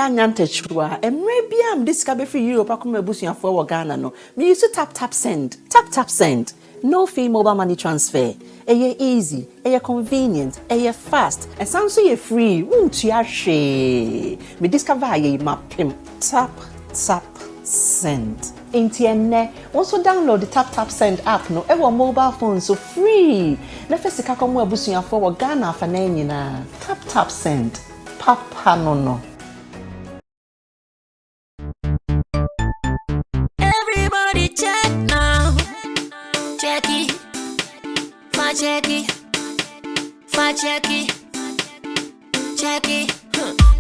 Nyantechwa maybe am discover for Europe akoma busuafo for Ghana no me use tap send no fee mobile money transfer easy convenient fast and sounds so free won't you she me discover mapim tap send Intienne also download the tap send app no ever mobile phone so free na first ka komo abusuafo for Ghana fa na nyina tap send papa no check it.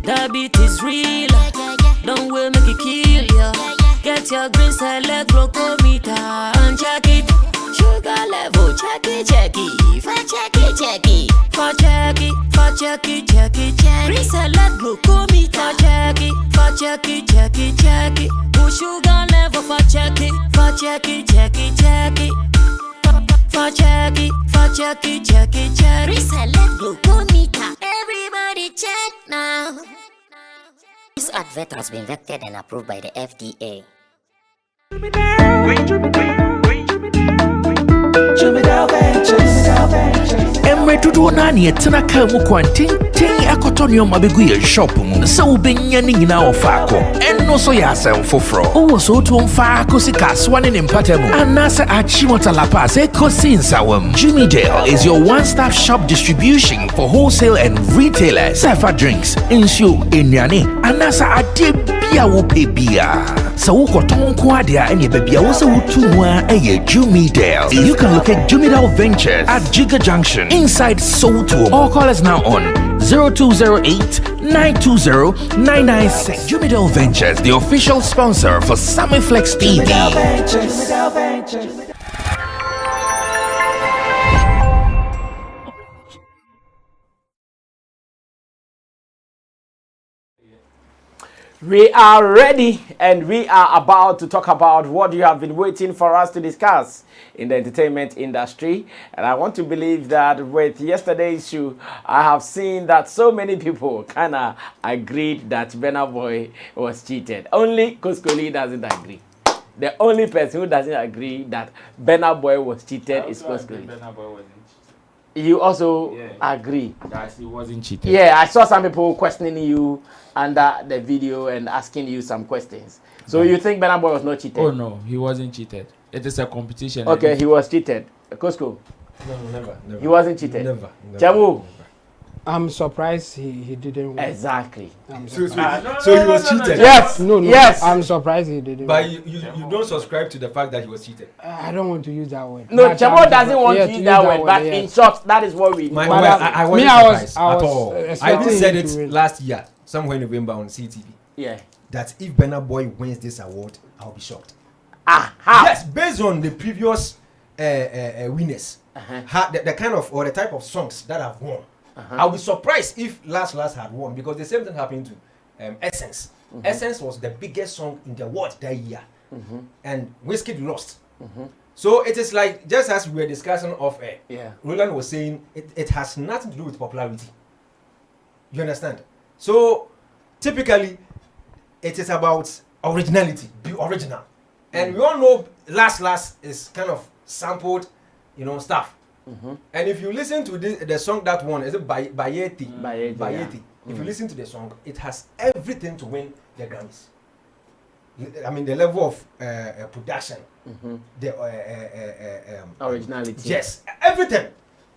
That beat is real. Don't wait, make it kill ya. Get your green select glucometer and check it. Sugar level, check it. For check it. Green select glucometer. Check it. Put sugar level for check it. For check it. Reselect glucometer. Everybody check now. This advert has been vetted and approved by the FDA. Emre tudo nani etina kamu kwantin akotonyo mabegu ye shop mu se ubenya ni nyina ofako enno so ya asem foforo owo so to mfa si kaswane ne mpatamu anasa achimota lapa se kosi nsawam. Jimmy Dale is your one-stop shop distribution for wholesale and retailers. Safa drinks, insure, enyane, anasa ade bia wo pebia. So ukoton kwadia enye bebia wo se wutumwa eye Jimmy Dale. You can locate Jimmy Dale Ventures at Giga Junction inside Soto or call us now on 0208-920-996. Jimmy Dale Ventures, the official sponsor for Sammy Flex TV. We are ready and we are about to talk about what you have been waiting for us to discuss in the entertainment industry. And I want to believe that with yesterday's show, I have seen that so many people kind of agreed that Burna Boy was cheated. Only Koskoli doesn't agree. The only person who doesn't agree that Burna Boy was cheated is Koskoli. You also agree that he wasn't cheated. Yeah, I saw some people questioning you under the video and asking you some questions. So you think Burna Boy was not cheated? Oh no, he wasn't cheated. It is a competition. Okay, he was cheated. Kosko? No, never. He wasn't cheated? Never. Jamu? I'm surprised he didn't win. Exactly. So he was cheated? Yes. Yes. I'm surprised he didn't but win. you don't subscribe to the fact that he was cheated? I don't want to use that word. No, Jamu doesn't want to use that word, but in short, that is what we... I wasn't surprised at all. I even said it last year, somewhere in November on CTV. Yeah. That if Burna Boy wins this award, I'll be shocked. How? Yes, based on the previous winners, the kind of or the type of songs that have won. I'll be surprised if Last had won, because the same thing happened to Essence. Essence was the biggest song in the world that year, and Wizkid lost. So it is like, just as we were discussing off air, Roland was saying it has nothing to do with popularity. You understand? So typically it is about originality, be original. And we all know Last is kind of sampled, stuff. And if you listen to the song that won, is it Bayeti? Bayeti. If you listen to the song, it has everything to win the Grammys. I mean, the level of production, the originality. Yes, everything.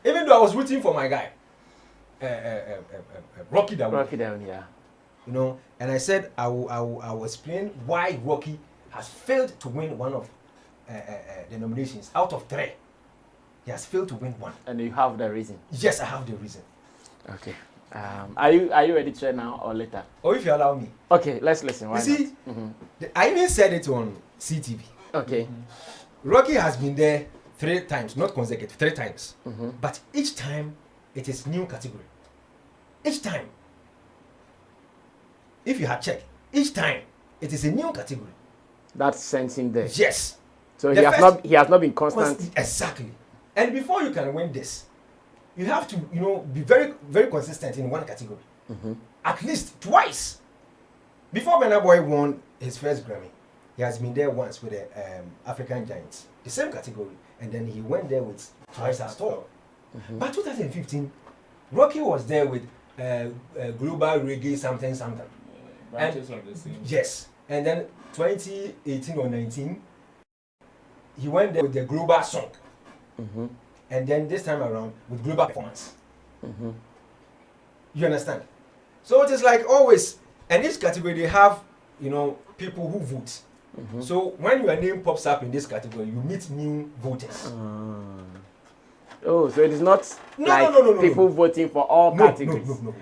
Even though I was rooting for my guy, Rocky Down, yeah. And I said I will explain why Rocky has failed to win one of the nominations out of 3. He has failed to win 1. And you have the reason? Yes, I have the reason. Okay. Are you ready to share now or later? Or if you allow me. Okay, let's listen. Why you see, I even said it on CTV. Okay. Rocky has been there 3 times, not consecutive, 3 times. But each time it is new category. Each time, if you had checked, each time it is a new category. That sends him there. Yes. So he has not been constant. Exactly. And before you can win this, you have to, be very, very consistent in one category. At least twice. Before Burna Boy won his first Grammy, he has been there once with the African Giants, the same category, and then he went there with Twice as Tall. But 2015, Rocky was there with Global Reggae something. Branches of the same. Yes. And then 2018 or 19, he went there with the Global Song. And then this time around with Global Performance. You understand? So it is like always, and each category they have, people who vote. So when your name pops up in this category, you meet new voters. Oh, so it is not people voting for all categories. No.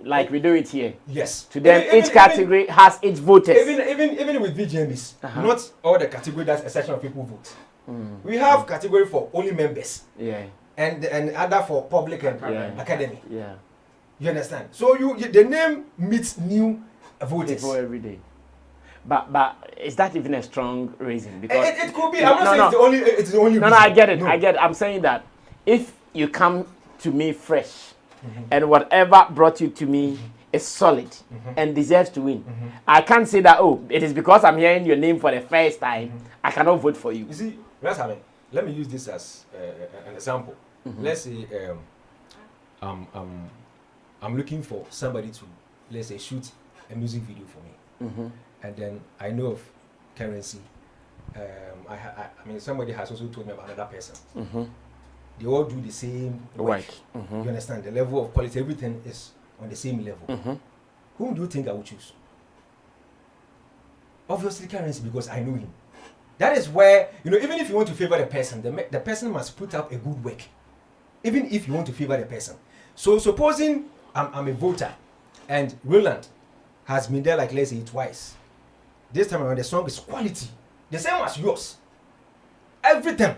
Like we do it here. Yes. To them, each category has its voters. Even with VGMs, not all the category that's a section of people vote. We have category for only members. Yeah. And other for public and academy. Yeah. You understand? So the name meets new voters. People every day. But is that even a strong reason? Because it could be. I'm not saying it's the only No, reason. I get it. I get it. I'm saying that if you come to me fresh and whatever brought you to me is solid and deserves to win, I can't say that, it is because I'm hearing your name for the first time, I cannot vote for you. You see, Rasta, let me use this as an example. Let's say I'm looking for somebody to, let's say, shoot a music video for me. And then I know of currency. Somebody has also told me about another person. They all do the same work. You understand? The level of quality, everything is on the same level. Whom do you think I would choose? Obviously, currency, because I know him. That is where, even if you want to favor the person, the person must put up a good work. Even if you want to favor the person. So supposing I'm a voter and Roland has been there, like, let's say, twice. This time around, the song is quality. The same as yours. Everything.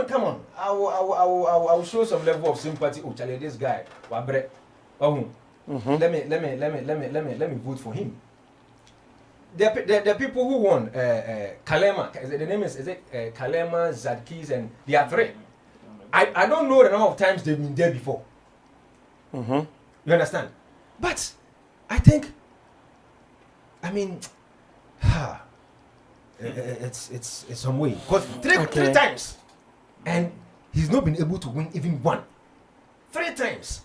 Come on. I will show some level of sympathy. Oh, Charlie, this guy. Wabre. Let me vote for him. The people who won, Kalema, the name is Kalema, Zadkis, and they are three. I don't know the number of times they've been there before. You understand? But I think, it's some way. Because three times, and he's not been able to win even one. 3 times.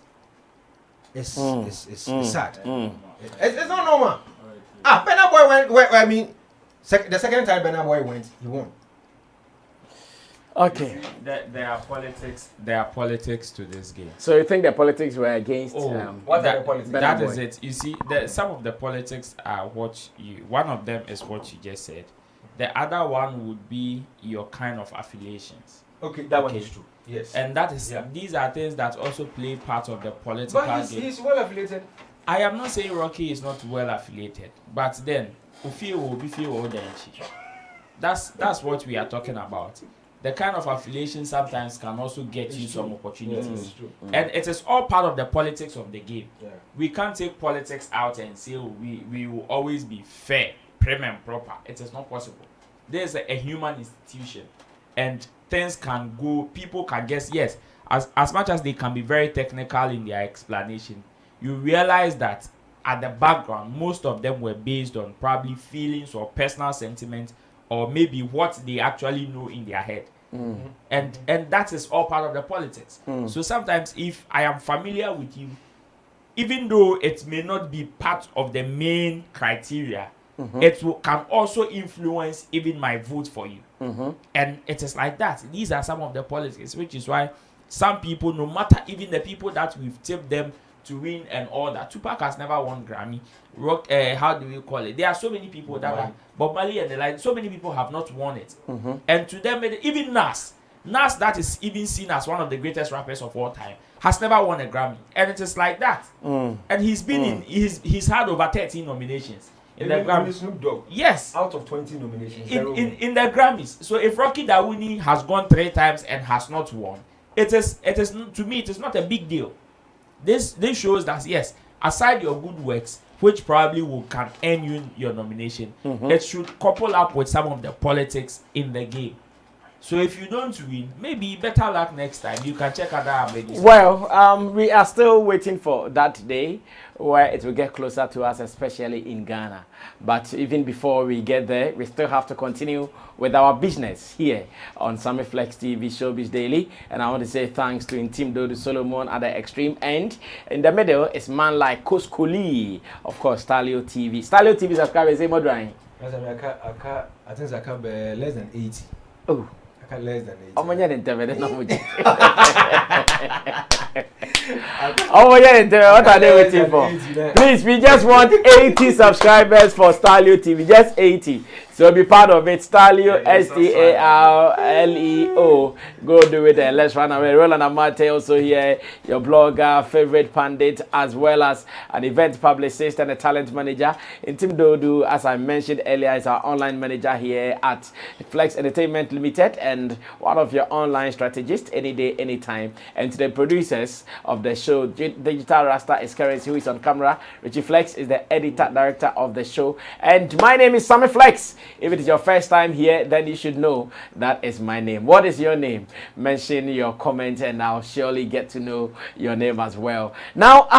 It's sad. It's not normal. Burna Boy went. The second time Burna Boy went, he won. Okay. There are politics to this game. So you think the politics were against? What are the politics? That is it. You see, some of the politics are one of them is what you just said. The other one would be your kind of affiliations. Okay, that one is true. Yes. And that is these are things that also play part of the political game. But he's well affiliated. I am not saying Rocky is not well affiliated, but then that's what we are talking about. The kind of affiliation sometimes can also get you some opportunities. And it is all part of the politics of the game. We can't take politics out and say we will always be fair, prim and proper. It is not possible. There is a human institution, and things can go, people can guess, yes, as much as they can be very technical in their explanation, you realize that at the background, most of them were based on probably feelings or personal sentiments, or maybe what they actually know in their head. And that is all part of the politics. So sometimes if I am familiar with you, even though it may not be part of the main criteria, it can also influence even my vote for you. And it is like that. These are some of the politics, which is why some people, no matter even the people that we've tipped them to win and all that, Tupac has never won Grammy. How do we call it? There are so many people that are Bob Marley and the like. So many people have not won it, and to them, even Nas, that is even seen as one of the greatest rappers of all time, has never won a Grammy, and it is like that. And he's been he's had over 13 nominations in the Grammys. Snoop Dogg. Yes, out of 20 nominations. In the Grammys. So if Rocky Dawuni has gone 3 times and has not won, it is to me it is not a big deal. This shows that yes, aside your good works, which probably can earn you your nomination, it should couple up with some of the politics in the game. So if you don't win, maybe better luck next time. You can check other amenities. Well, we are still waiting for that day where it will get closer to us, especially in Ghana. But even before we get there, we still have to continue with our business here on Sammy Flex TV Showbiz Daily. And I want to say thanks to Intim Dodo Solomon at the extreme end. In the middle is man like Koskoli, of course, Stalio TV. Stalio TV subscribers, say more drawing. I think I can be less than 80. Oh. Less than 80. Oh my God, what are they waiting for? Please, we just want 80 subscribers for Stalio TV. Just 80. So be part of it. Stalio, Staleo. Go do it and let's run away. Roland Amate also here, your blogger, favorite pundit, as well as an event publicist and a talent manager. Intim Dodo, as I mentioned earlier, is our online manager here at Flex Entertainment Limited and one of your online strategists any day, anytime. And to the producers of the show, Digital Rasta is Currency, who is on camera. Richie Flex is the editor director of the show. And my name is Sammy Flex. If it is your first time here, then you should know that is my name. What is your name? Mention your comment and I'll surely get to know your name as well. Now,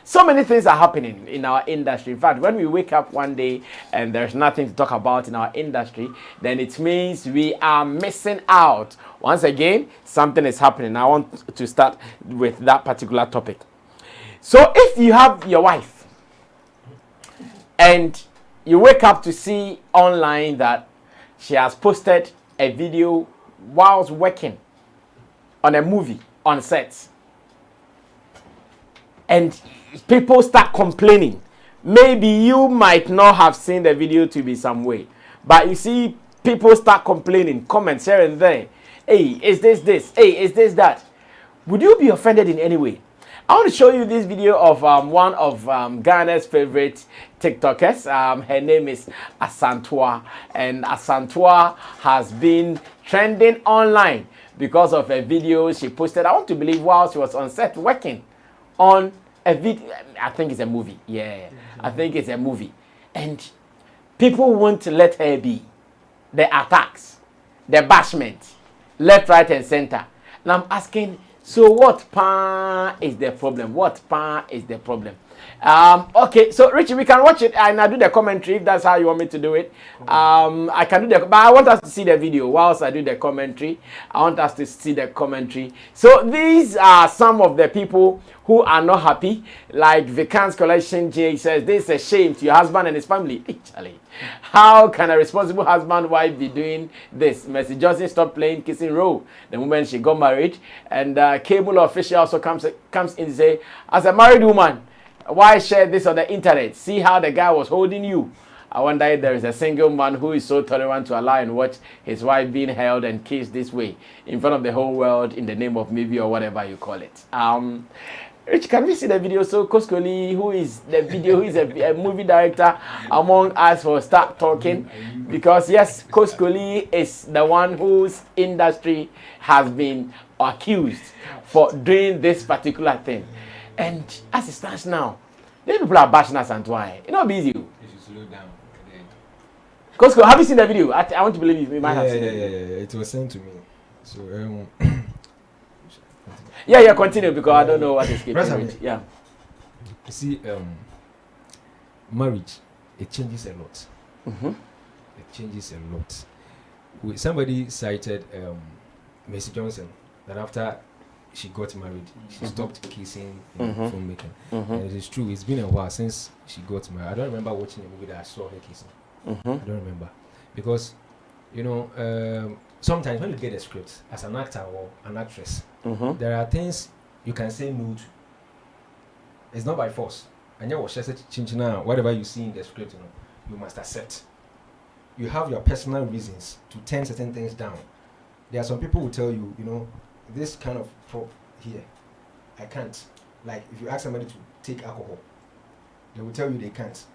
so many things are happening in our industry. In fact, when we wake up one day and there's nothing to talk about in our industry, then it means we are missing out. Once again, something is happening. I want to start with that particular topic. So if you have your wife and you wake up to see online that she has posted a video whilst working on a movie on set, and people start complaining. Maybe you might not have seen the video to be some way, but you see people start complaining, comments here and there. Hey, is this? Hey, is this that? Would you be offended in any way? I want to show you this video of one of Ghana's favorite TikTokers. Her name is Asantewa, and Asantewa has been trending online because of a video she posted, I want to believe, while she was on set working on a video. I think it's a movie. Yeah, I think it's a movie. And people won't let her be. The attacks, the bashment, left, right, and center. And I'm asking, so what is the problem? What is the problem? Okay, so Richie, we can watch it and I do the commentary if that's how you want me to do it. I can do but I want us to see the video whilst I do the commentary. I want us to see the commentary. So these are some of the people who are not happy. Like Vacant's Collection J says, this is a shame to your husband and his family. Hey, Charlie, how can a responsible husband wife be doing this? Mercy Johnson stopped playing Kissing Row the moment she got married. And Cable Official also comes in and say, as a married woman, why share this on the internet? See how the guy was holding you. I wonder if there is a single man who is so tolerant to allow and watch his wife being held and kissed this way in front of the whole world in the name of maybe or whatever you call it. Rich, can we see the video? So Koskoli, who is a movie director among us, will start talking, because yes, Koskoli is the one whose industry has been accused for doing this particular thing. And as it stands now, these people are bashing us and why. It not be easy. You should slow down. Kosko, have you seen the video? I want to believe you might have seen it. Yeah. It was sent to me. So yeah, continue, because I don't know what is keeping. Yeah. You see, marriage, it changes a lot. It changes a lot. Somebody cited Mercy Johnson that after she got married, she stopped kissing and filmmaking. And it is true, it's been a while since she got married. I don't remember watching a movie that I saw her kissing. I don't remember. Because, you know, sometimes when you get a script as an actor or an actress, there are things you can say no to. It's not by force. And whatever you see in the script, you know, you must accept. You have your personal reasons to turn certain things down. There are some people who tell you, you know, this kind of prop here, I can't. Like if you ask somebody to take alcohol, they will tell you they can't.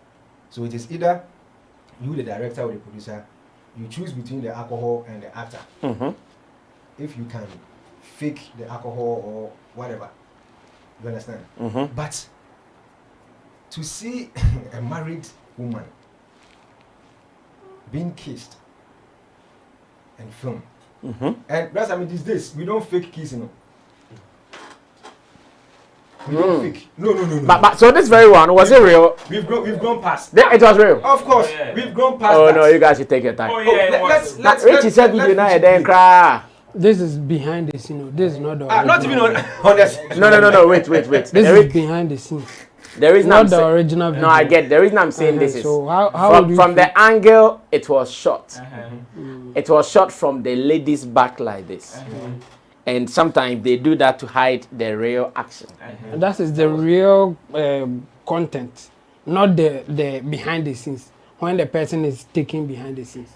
So it is either you, the director or the producer, you choose between the alcohol and the actor. If you can fake the alcohol or whatever. You understand? But to see a married woman being kissed and filmed, and that's, I mean, these days we don't fake kiss, you know. We don't fake. No. But so this very one, was it real? We've grown past. It was real. Of course, we've grown past. Oh that. no, you guys should take your time. Oh yeah, let's Richie said video now and then cry. This is behind the scene. This is not the not even original. on this. No, wait. This is behind the scenes. There is Not the original video. No, I get. The reason I'm saying this is So how would you from the angle it was shot. Uh-huh. It was shot from the lady's back like this. And sometimes they do that to hide the real action. That is the real content, not the behind the scenes. When the person is taking behind the scenes,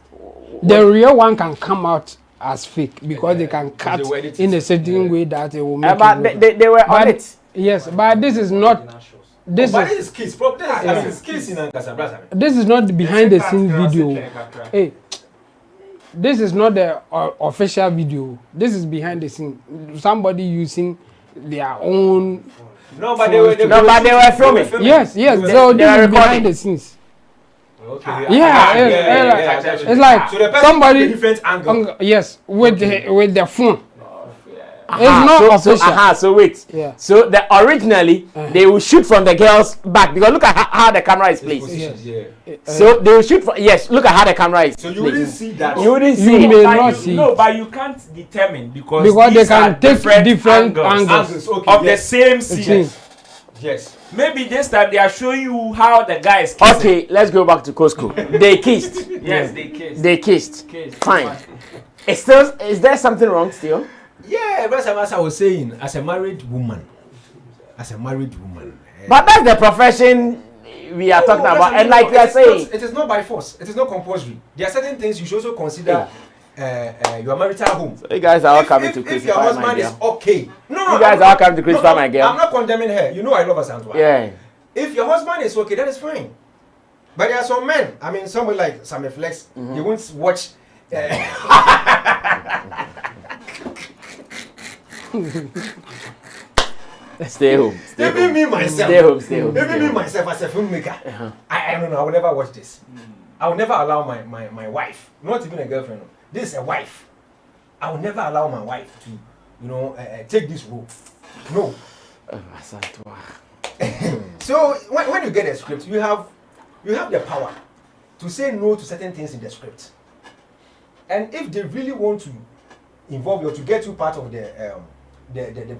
the real one can come out as fake because they can cut in a certain way that it will make. But they were on it. Yes, but this is not. This But is this is kiss. This is kiss in Casablanca. this is not the behind the scenes video. Hey, this is not the official video. This is behind the scene. Somebody using their own. No, but they were filming. Yes. So this is behind the scenes. Okay. Yeah. It's like So the person somebody. with a different angle. Yes, with the phone. It's not official. So wait. Yeah. So originally they will shoot from the girl's back because look at how the camera is placed. Yeah. So they will shoot from look at how the camera is. So you placed. wouldn't see that. You wouldn't You see. may it. not see. No, but you can't determine because They these are can take different angles Okay, of the yes. same scene. Yes. Maybe this time they are showing you how the guy is kissing. Okay, let's go back to Costco. They kissed. Yes, they kissed. They kissed. Fine. Is there something wrong still? Yeah, but as I was saying, as a married woman. But that's the profession we are talking about, and like you are saying, it is not by force. It is not compulsory. There are certain things you should also consider. Your marital home. So you guys are all coming to If crucify your my husband is girl. okay. No, You guys are all coming to crucify my girl. I'm not condemning her. You know I love Asantewa. Yeah. If your husband is okay, that is fine. But there are some men. I mean, somebody like Sammy Flex, he won't watch. Stay home. Even me myself. Stay home. Even me myself as a filmmaker. I don't know. I will never watch this. I will never allow my wife, not even a girlfriend. This is a wife. I will never allow my wife to, take this role. No. So when you get a script, you have the power to say no to certain things in the script. And if they really want to involve you or to get you part of the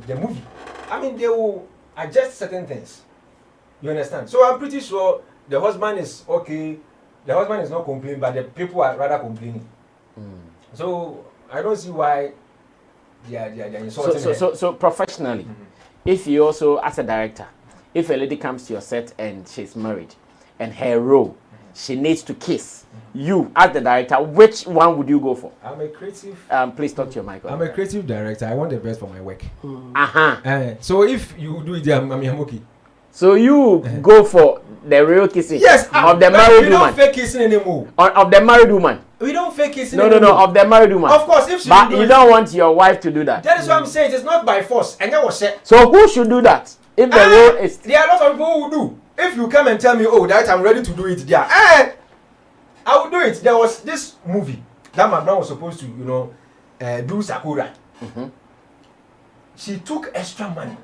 movie, I mean, they will adjust certain things. You understand? So I'm pretty sure the husband is okay. The husband is not complaining, but the people are rather complaining. So I don't see why they are insulting her. So professionally, if you also, as a director, if a lady comes to your set and she's married, and her role, she needs to kiss, you as the director, which one would you go for? I'm a creative. Please talk to your mic. I'm a creative director. I want the best for my work. So if you do it, I'm okay. So you go for the real kissing of the married woman. We don't fake kissing anymore. Of the married woman. We don't fake kissing anymore. No, of the married woman. Of course, if she but do you it, don't want your wife to do that. That is what I'm saying. It's not by force. And that was said. So who should do that? If the role is... There are lots of people who do. If you come and tell me, oh, that I'm ready to do it there, I will do it. There was this movie that my mom was supposed to, do Sarkodie. She took extra money.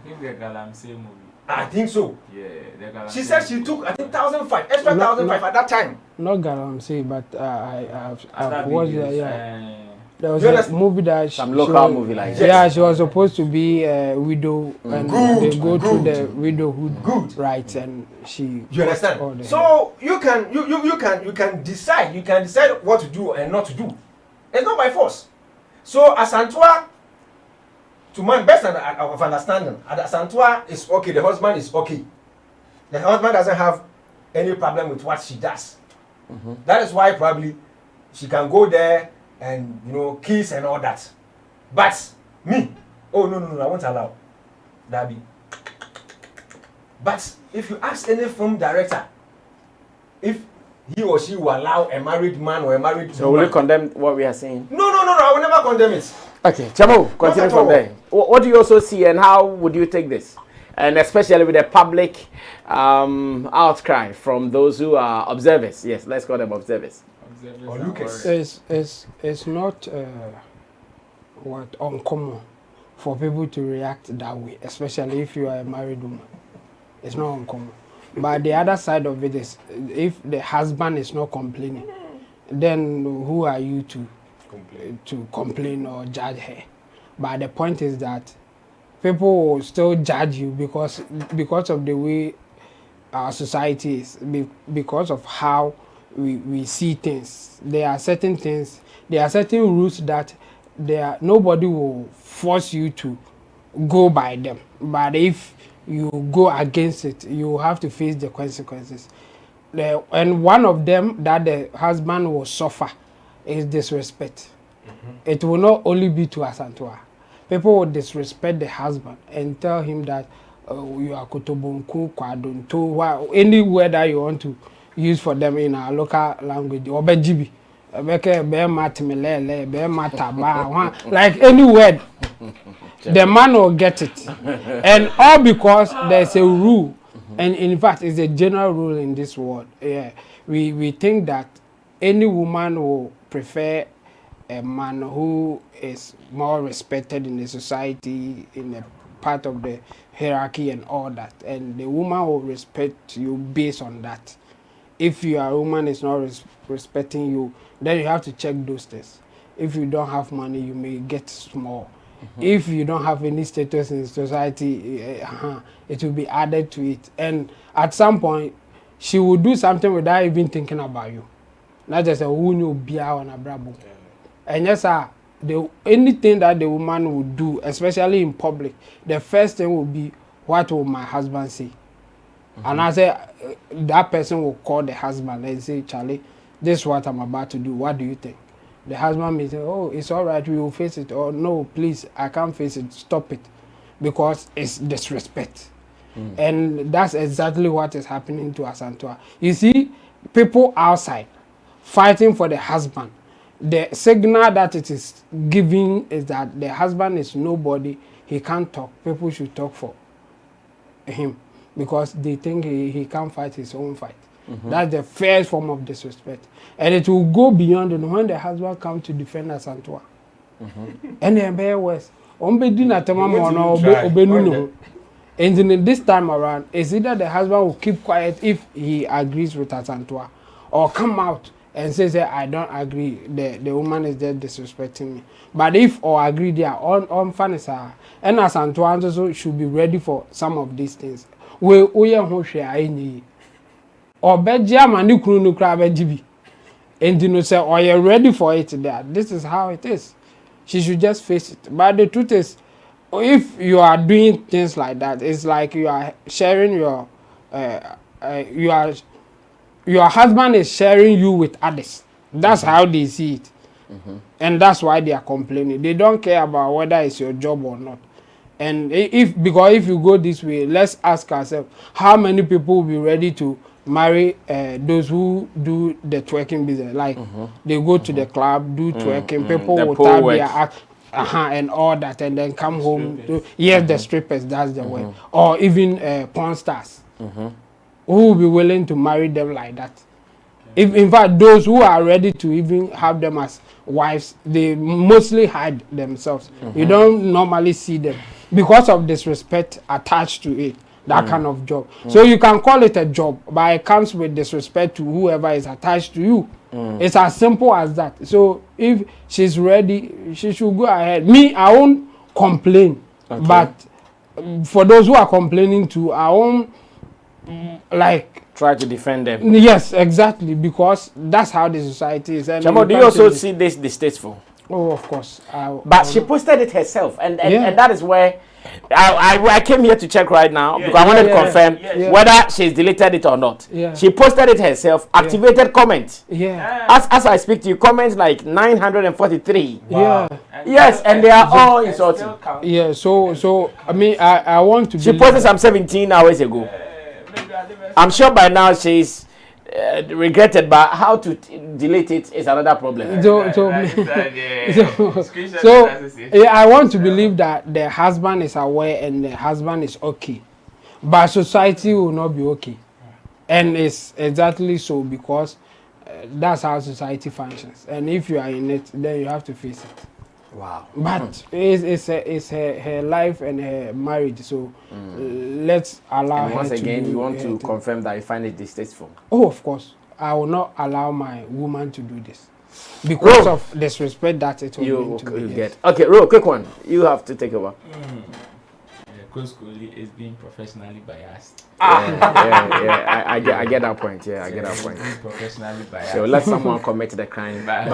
I think the Galamsey movie. I think so. Yeah, the Galamsey. She said she took, I think, 1,500, extra 1,500 at that time. Not Galamsey, but I've watched it. Yeah. There was You a understand? movie that Some local movie like that. Yeah, she was supposed to be a widow, and they go through the widowhood rights, and she. You understand? So you can decide. You can decide what to do and not to do. It's not by force. So Asantewa, to my best of understanding, Asantewa is okay. The husband is okay. The husband doesn't have any problem with what she does. That is why probably she can go there and kiss and all that. But me, oh no, I won't allow that be. But if you ask any film director if he or she will allow a married man or a married So woman, will you condemn what we are saying? No, I will never condemn it. Okay, Chamo, continue from there. What do you also see, and how would you take this? And especially with the public outcry from those who are observers. Yes, let's call them observers. Or Lucas. It's not uncommon for people to react that way, especially if you are a married woman. It's not uncommon. But the other side of it is, if the husband is not complaining, then who are you to complain or judge her? But the point is that people will still judge you because of the way our society is, because of how we see things. There are certain things, there are certain rules that nobody will force you to go by them. But if you go against it, you have to face the consequences. And one of them that the husband will suffer is disrespect. It will not only be to Asantewa. People will disrespect the husband and tell him that you are kotobonku, kwadonto, any word that you want to use for them in our local language. Obejibi, like any word, the man will get it. And all because there's a rule, and in fact, it's a general rule in this world. Yeah, we think that any woman will prefer a man who is more respected in the society, in a part of the hierarchy and all that, and the woman will respect you based on that. If your woman is not respecting you, then you have to check those things. If you don't have money, you may get small. If you don't have any status in society, it will be added to it. And at some point, she will do something without even thinking about you. Not just a who be on a brabo. And yes, anything that the woman would do, especially in public, the first thing will be, what will my husband say? And I say, that person will call the husband and say, Charlie, this is what I'm about to do. What do you think? The husband may say, oh, it's all right, we will face it. Or no, please, I can't face it, stop it. Because it's disrespect. And that's exactly what is happening to Asantewa. You see, people outside fighting for the husband. The signal that it is giving is that the husband is nobody, he can't talk. People should talk for him because they think he can't fight his own fight. That's the first form of disrespect. And it will go beyond when the husband comes to defend Asantewa. And then bear worse. And then this time around, it's either the husband will keep quiet if he agrees with Asantewa, or come out and say, I don't agree, the woman is there disrespecting me. But if or agree, they are on fairness, and Asantewa also should be ready for some of these things. Or Beja Manikru Nukra Bejibi. And you know, say, or you're ready for it there. This is how it is. She should just face it. But the truth is, if you are doing things like that, it's like you are sharing your husband is sharing you with others. That's how they see it. And that's why they are complaining. They don't care about whether it's your job or not. And because if you go this way, let's ask ourselves, how many people will be ready to marry those who do the twerking business? Like they go to the club, do twerking, people will tap their act, and all that, and then come home. The strippers, that's the word. Or even porn stars. Who will be willing to marry them like that? If, in fact, those who are ready to even have them as wives, they mostly hide themselves. You don't normally see them because of disrespect attached to it, that kind of job. So you can call it a job, but it comes with disrespect to whoever is attached to you. It's as simple as that. So if she's ready, she should go ahead. Me, I won't complain. But for those who are complaining too, I won't try to defend them. Yes, exactly, because that's how the society is. And Chamo, do you also see this distasteful? Oh, of course. But she posted it herself, and that is where I came here to check right now because I wanted to confirm whether she's deleted it or not. She posted it herself, activated comments. As I speak to you, comments like 943. Yes, and they are all insulting. So I mean, I want to. She posted some 17 hours ago. I'm sure by now she's regretted, but how to delete it is another problem. I want to believe that the husband is aware and the husband is okay, but society will not be okay, and it's exactly so because that's how society functions. And if you are in it, then you have to face it. Wow. But it's her life and her marriage, so let's allow her. Once again, you want to to confirm that you find it distasteful. Oh, of course. I will not allow my woman to do this because of disrespect that it will get. Okay, Ro, quick one. You have to take over. Coach is being professionally biased. I get that point. Yeah, I get that point. Professionally biased. So let someone commit the crime, but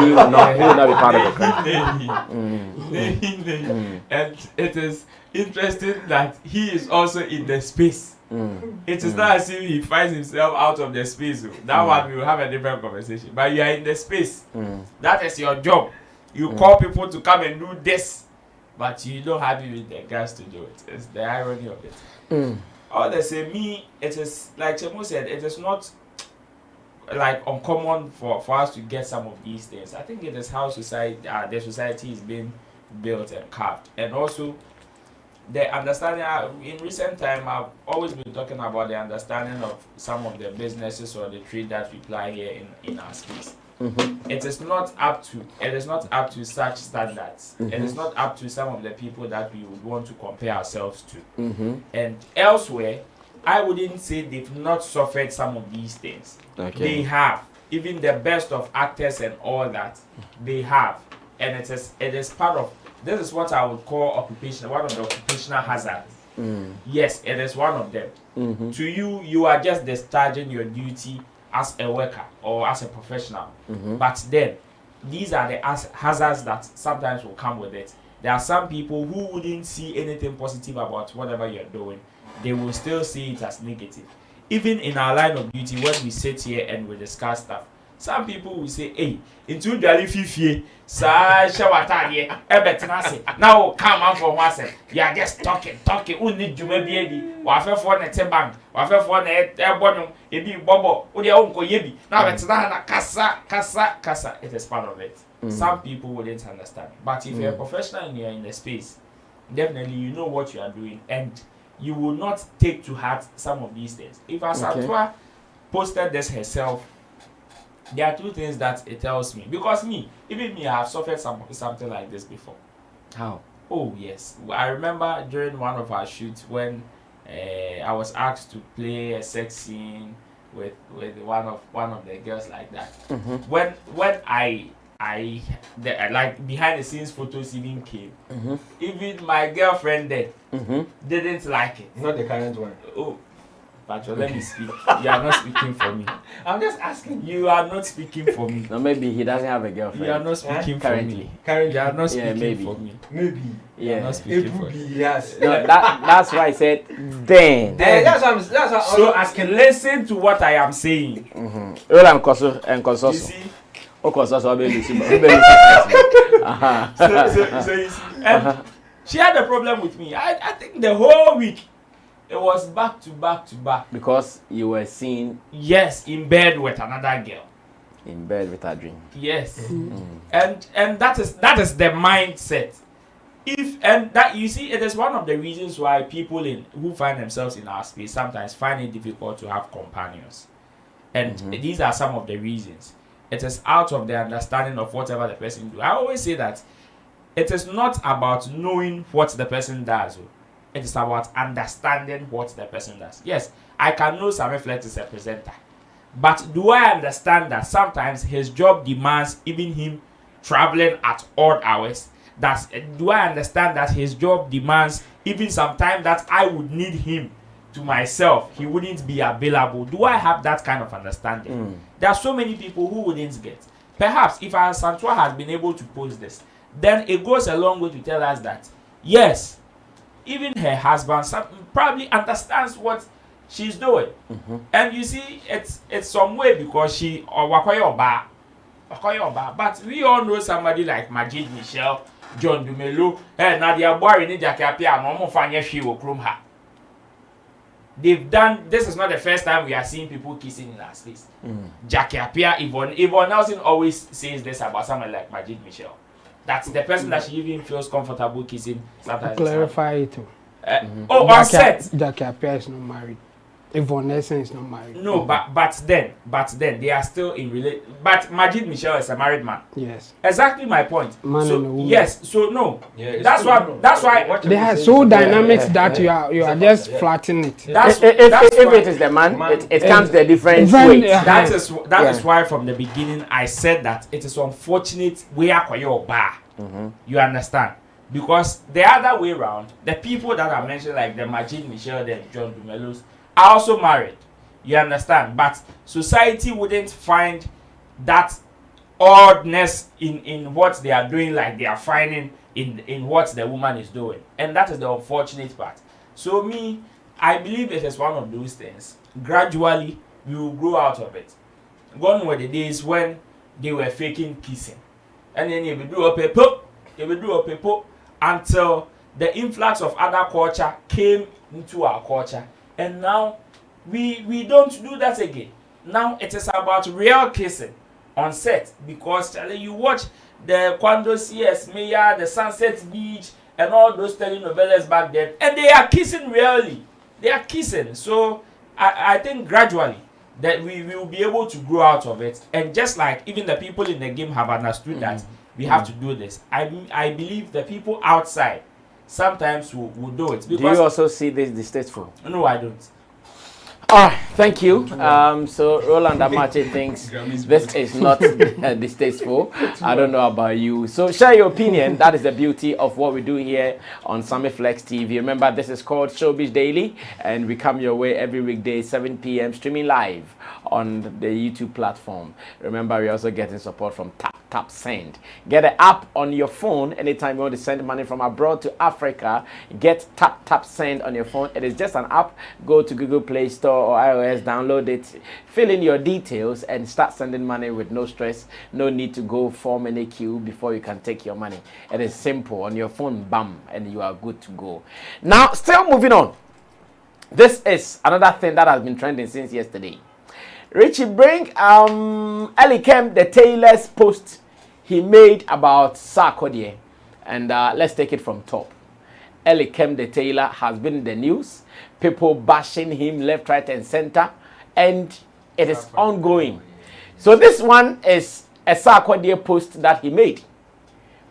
he will not be part of the crime. And it is interesting that he is also in the space. It is not as if he finds himself out of the space. That one we will have a different conversation. But you are in the space. That is your job. You call people to come and do this, but you don't have even the guts to do it. It's the irony of it. All they say, me, it is like Chemo said, it is not like uncommon for us to get some of these things. I think it is how society, the society is being built and carved, and also the understanding. In recent time, I've always been talking about the understanding of some of the businesses or the trade that we apply here in our space. It is not up to such standards. It is not up to some of the people that we would want to compare ourselves to. And elsewhere, I wouldn't say they've not suffered some of these things. They have. Even the best of actors and all that, they have. And it is part of, this is what I would call one of the occupational hazards. Yes, it is one of them. To you are just discharging your duty as a worker or as a professional. But then, these are the hazards that sometimes will come with it. There are some people who wouldn't see anything positive about whatever you're doing. They will still see it as negative. Even in our line of duty, when we sit here and we discuss stuff, some people will say, hey, into Dali Fifi, now come on for once. You are just talking. Who need you maybe? Wafe for the bank, wafe for the bonum, ebi bobo, or your uncle yebi. Now it's not casa. It is part of it. Some people wouldn't understand. But if you're a professional and you're in the space, definitely you know what you are doing and you will not take to heart some of these things. If Asantewa posted this herself, there are two things that it tells me. Because even me, I have suffered something like this before. How? Oh, yes. I remember during one of our shoots when I was asked to play a sex scene with one of the girls like that. When I like behind the scenes photos even came. Even my girlfriend then didn't like it. Not the current one. Oh. But let me speak. You are not speaking for me. I'm just asking. You are not speaking for me. No, maybe he doesn't have a girlfriend. You are not speaking currently. You are not speaking maybe. for me. Maybe. You are not speaking for me. Yes. No, that's why I said then. That's what So asking. Listen to what I am saying. You see. So you see. And she had a problem with me. I think the whole week. It was back to back. Because you were seen. Yes, in bed with another girl. In bed with a dream. Yes. And that is the mindset. You see, it is one of the reasons why people who find themselves in our space sometimes find it difficult to have companions. And these are some of the reasons. It is out of the understanding of whatever the person do. I always say that it is not about knowing what the person does. It is about understanding what the person does. Yes, I can know Sammy Flex is a presenter. But do I understand that sometimes his job demands even him traveling at odd hours? Do I understand that his job demands even some time that I would need him to myself? He wouldn't be available. Do I have that kind of understanding? There are so many people who wouldn't get. Perhaps if Asantewa has been able to post this, then it goes a long way to tell us that, yes, even her husband probably understands what she's doing. And you see, it's some way because she Wakoyoba. But we all know somebody like Majid Michelle, John Dumelo, Nadia Boy, Nidia Kapia, Momo Fanya, she will groom her. they've done. This is not the first time we are seeing people kissing in our space. Jackie Appiah, Yvonne Nelson always says this about someone like Majid Michelle. That's the person that she even feels comfortable kissing. Sometimes Clarify it too. On set. Jackie Appiah is not married. Yvonne Nelson is not married. No, but then they are still in relation. But Majid Michelle is a married man. Yes. Exactly my point. Man so and a woman. yes, so no. Yeah, that's why They are so dynamics that you are just flattening it. If it is the man, it comes the different weight. That is why from the beginning I said that it is unfortunate we are your bar. You understand? Because the other way around, the people that I mentioned, like the Majid Michelle, the John Dumelos, are also married. You understand? But society wouldn't find that oddness in what they are doing, like they are finding in what the woman is doing. And that is the unfortunate part. So I believe it is one of those things. Gradually, we will grow out of it. Gone were the days when they were faking kissing. And then they will do a people until the influx of other culture came into our culture. And now we don't do that again. Now it is about real kissing on set, because you watch the Quando CS Maya, the Sunset Beach, and all those telenovelas back then, and they are kissing really. They are kissing. So I think gradually that we will be able to grow out of it. And just like even the people in the game have understood that we have to do this, I believe the people outside sometimes will do it. Do you also see this distasteful? No, I don't. Thank you. So Roland Amache thinks this is not distasteful. I don't know about you. So share your opinion. That is the beauty of what we do here on Sammy Flex TV. Remember, this is called Showbiz Daily, and we come your way every weekday, 7 p.m. streaming live on the YouTube platform. Remember, we're also getting support from Tap Send. Get an app on your phone anytime you want to send money from abroad to Africa. Get Tap Send on your phone. It is just an app. Go to Google Play Store or iOS, download it, fill in your details, and start sending money with no stress. No need to go form any queue before you can take your money. It is simple. On your phone, bam, and you are good to go. Now, still moving on. This is another thing that has been trending since yesterday. Richie, bring Elikem, the tailor's post he made about Sarkodie, and let's take it from top. Elikem, the tailor, has been in the news. People bashing him left, right, and center, and it is ongoing. So this one is a Sarkodie post that he made,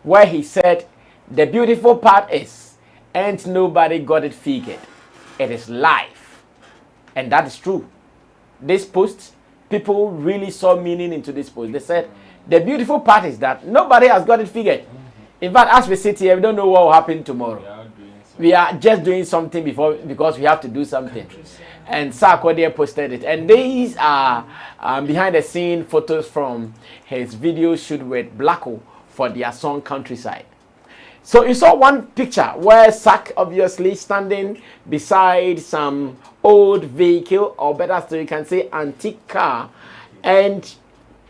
where he said, the beautiful part is, ain't nobody got it figured. It is life. And that is true. This post, people really saw meaning into this post. They said, the beautiful part is that nobody has got it figured. In fact, as we sit here, we don't know what will happen tomorrow. We are just doing something because we have to do something. And Sarkodie posted it. And these are behind the scene photos from his video shoot with Blakk for their song Countryside. So you saw one picture where Sark obviously standing beside some old vehicle, or better still you can say antique car, and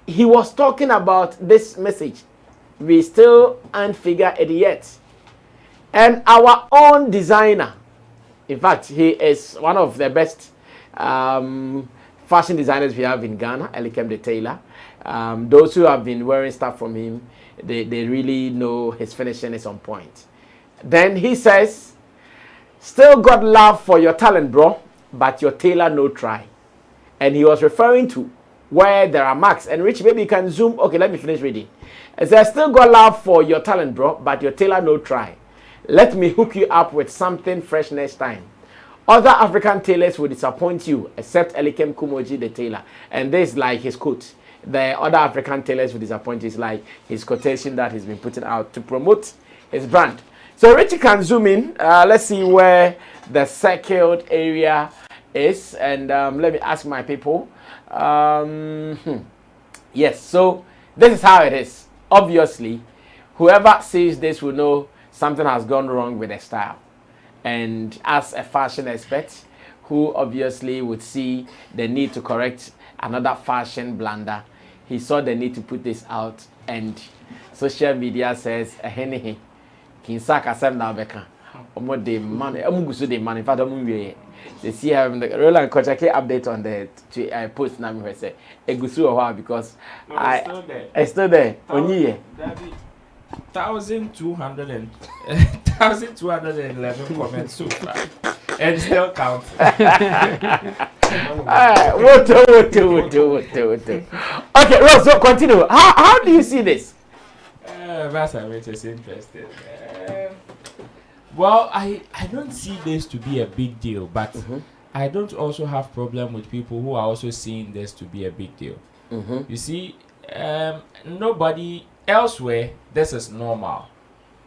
he was talking about this message. We still ain't figured it yet. And our own designer, in fact, he is one of the best fashion designers we have in Ghana, Elikem the tailor. Those who have been wearing stuff from him, they really know his finishing is on point. Then he says, still got love for your talent, bro, but your tailor no try. And he was referring to where there are marks. And Rich, maybe you can zoom. Okay, let me finish reading. It says, still got love for your talent, bro, but your tailor no try. Let me hook you up with something fresh next time. Other African tailors will disappoint you, except Elikem Kumoji the tailor. And this is like his quote. The other African tailors will disappoint you. It's like his quotation that he's been putting out to promote his brand. So Richie can zoom in. Let's see where the circled area is. And let me ask my people. Yes, so this is how it is. Obviously, whoever sees this will know something has gone wrong with the style. And as a fashion expert, who obviously would see the need to correct another fashion blunder, he saw the need to put this out, and social media says, Omo de man, omo gusto de man. In fact, omo we they see the Roland Kochake update on the post na me say egusu or because No, I still there. Onye 1,211 comments so far, and still count. What? Okay, Ross, so continue. How do you see this? That's interesting. Well, I don't see this to be a big deal, but I don't also have problem with people who are also seeing this to be a big deal. You see, nobody elsewhere, this is normal.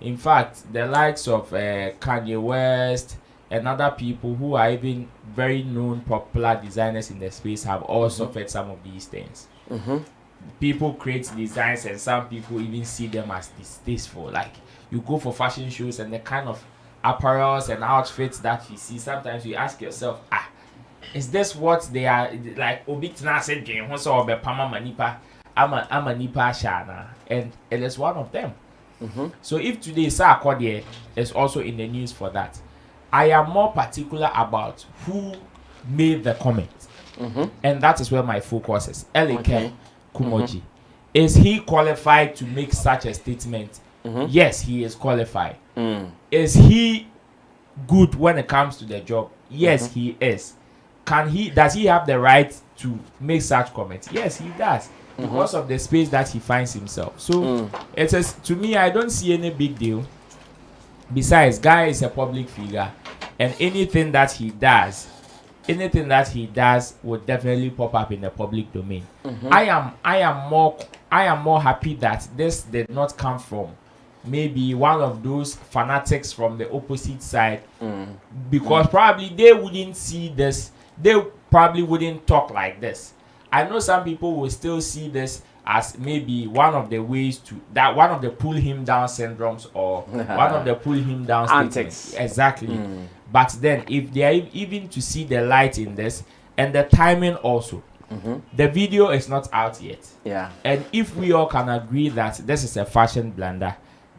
In fact, the likes of Kanye West and other people who are even very known popular designers in the space have all suffered some of these things. People create designs and some people even see them as distasteful. Like, you go for fashion shows and the kind of apparels and outfits that you see, sometimes you ask yourself, is this what they are like? I'm a nipa shana, and it is one of them. So if today Sarkodie is also in the news for that, I am more particular about who made the comment, and that is where my focus is. Elikem Kumoji, is he qualified to make such a statement? Yes, he is qualified. Is he good when it comes to the job? Yes, he is. Does he have the right to make such comments? Yes, he does. Because of the space that he finds himself. So it is, to me, I don't see any big deal. Besides, guy is a public figure, and anything that he does would definitely pop up in the public domain. I am more happy that this did not come from maybe one of those fanatics from the opposite side, because probably they wouldn't see this, they probably wouldn't talk like this. I know some people will still see this as maybe one of the ways to that, one of the pull him down syndromes or one of the pull him down statements. Exactly. But then if they are even to see the light in this and the timing also, the video is not out yet. And if we all can agree that this is a fashion blunder,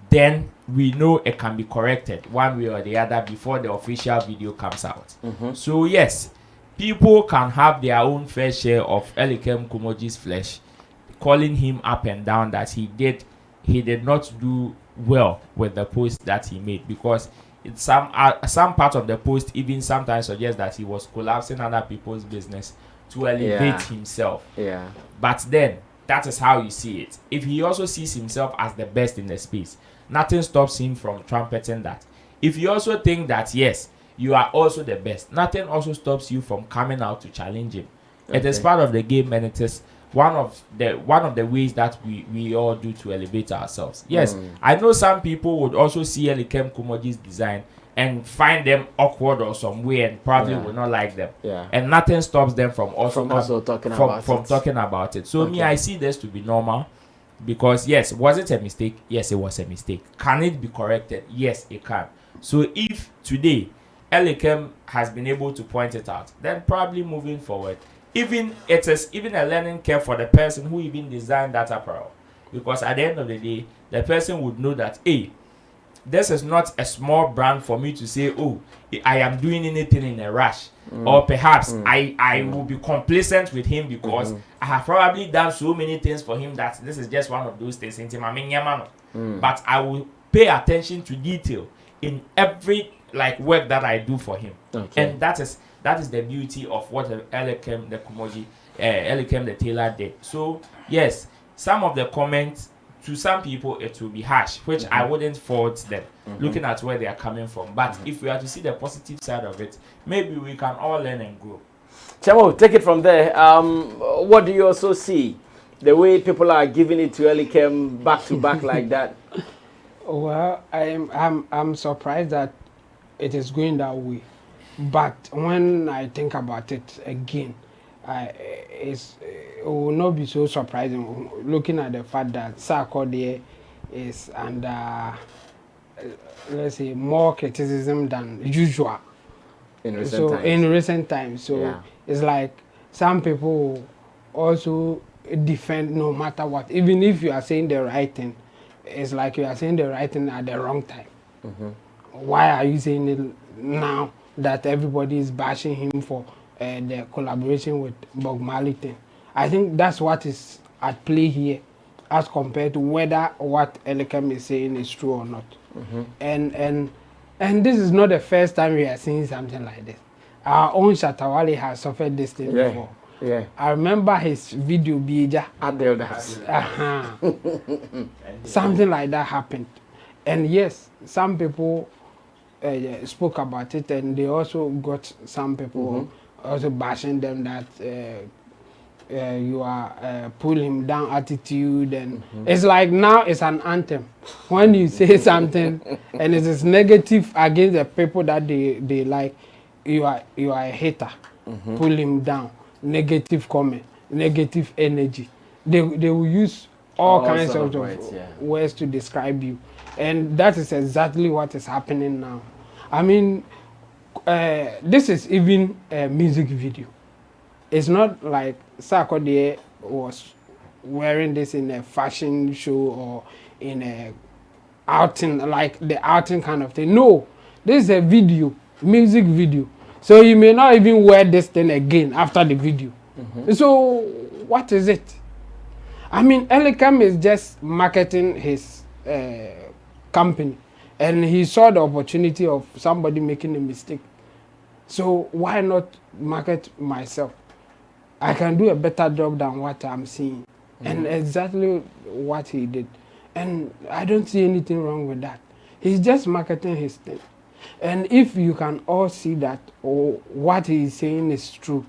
then we know it can be corrected one way or the other before the official video comes out. So yes, people can have their own fair share of Elikem Kumoji's flesh, calling him up and down that he did not do well with the post that he made, because it's some part of the post even sometimes suggests that he was collapsing other people's business to elevate himself. But then that is how you see it. If he also sees himself as the best in the space, nothing stops him from trumpeting that. If you also think that yes, you are also the best, nothing also stops you from coming out to challenge him. It is part of the game, and it is one of the ways that we all do to elevate ourselves. Yes, I know some people would also see Elikem Kumoji's design and find them awkward or some way and probably will not like them. And nothing stops them from talking about it. So me, I see this to be normal. Because yes, was it a mistake? Yes, it was a mistake. Can it be corrected? Yes, it can. So if today Elikem has been able to point it out, then probably moving forward, it is even a learning curve for the person who even designed that apparel. Because at the end of the day, the person would know that, hey, this is not a small brand for me to say, oh, I am doing anything in a rush. Or perhaps I will be complacent with him because I have probably done so many things for him that this is just one of those things. But I will pay attention to detail in every work that I do for him. And that is the beauty of what Elikem the Kumoji, Elikem the tailor did. So yes, some of the comments, to some people it will be harsh, which I wouldn't fault them, looking at where they are coming from. But if we are to see the positive side of it, maybe we can all learn and grow. Chamo, take it from there. What do you also see? The way people are giving it to Elikem back to back like that? Well, I'm surprised that it is going that way. But when I think about it again, it will not be so surprising looking at the fact that Sarkodie is under, let's say, more criticism than usual in recent times. So it's like some people also defend no matter what. Even if you are saying the right thing, it's like you are saying the right thing at the wrong time. why are you saying it now that everybody is bashing him for the collaboration with Bob Marley thing? I think that's what is at play here, as compared to whether what Elikem is saying is true or not. And this is not the first time we are seeing something like this. Our own Shatawale has suffered this thing before. Yeah. I remember his video Bija. Something like that happened. And yes, some people spoke about it, and they also got some people also bashing them that you are pull him down attitude, and it's like now it's an anthem. When you say something and it is negative against the people that they like, you are a hater. Pull him down. Negative comment, negative energy. They will use all kinds of words to describe you, and that is exactly what is happening now. I mean, this is even a music video. It's not like Sarkodie was wearing this in a fashion show or in a outing, like the outing kind of thing. No, this is a video, music video. So you may not even wear this thing again after the video. So what is it? I mean, Elikem is just marketing his company, and he saw the opportunity of somebody making a mistake. So why not market myself? I can do a better job than what I'm seeing. And exactly what he did. And I don't see anything wrong with that. He's just marketing his thing. And if you can all see that what he is saying is true,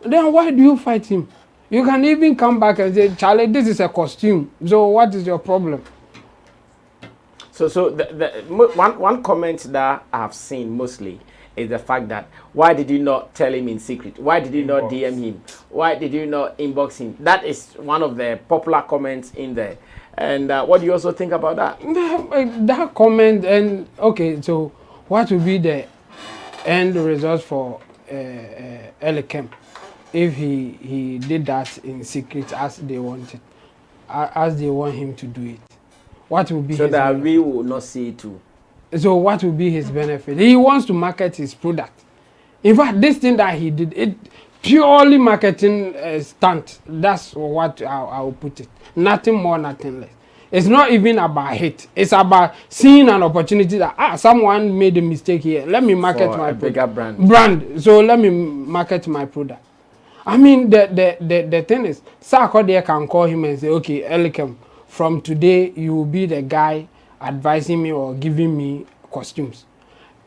then why do you fight him? You can even come back and say, Charlie, this is a costume. So what is your problem? So one comment that I've seen mostly is the fact that why did you not tell him in secret? Why did you not DM him? Why did you not inbox him? That is one of the popular comments in there. And what do you also think about that? That comment, and okay, so what will be the end result for Elikem if he did that in secret as they wanted, as they want him to do it? What will be so his that benefit? we will not see it too. So what will be his benefit? He wants to market his product. In fact, this thing that he did, it purely marketing stunt. That's what I will put it. Nothing more, nothing less. It's not even about hate. It's about seeing an opportunity that someone made a mistake here. Let me market for my a bigger brand. So let me market my product. I mean, the thing is, Sarkodie can call him and say, okay, Elikem, from today you will be the guy advising me or giving me costumes.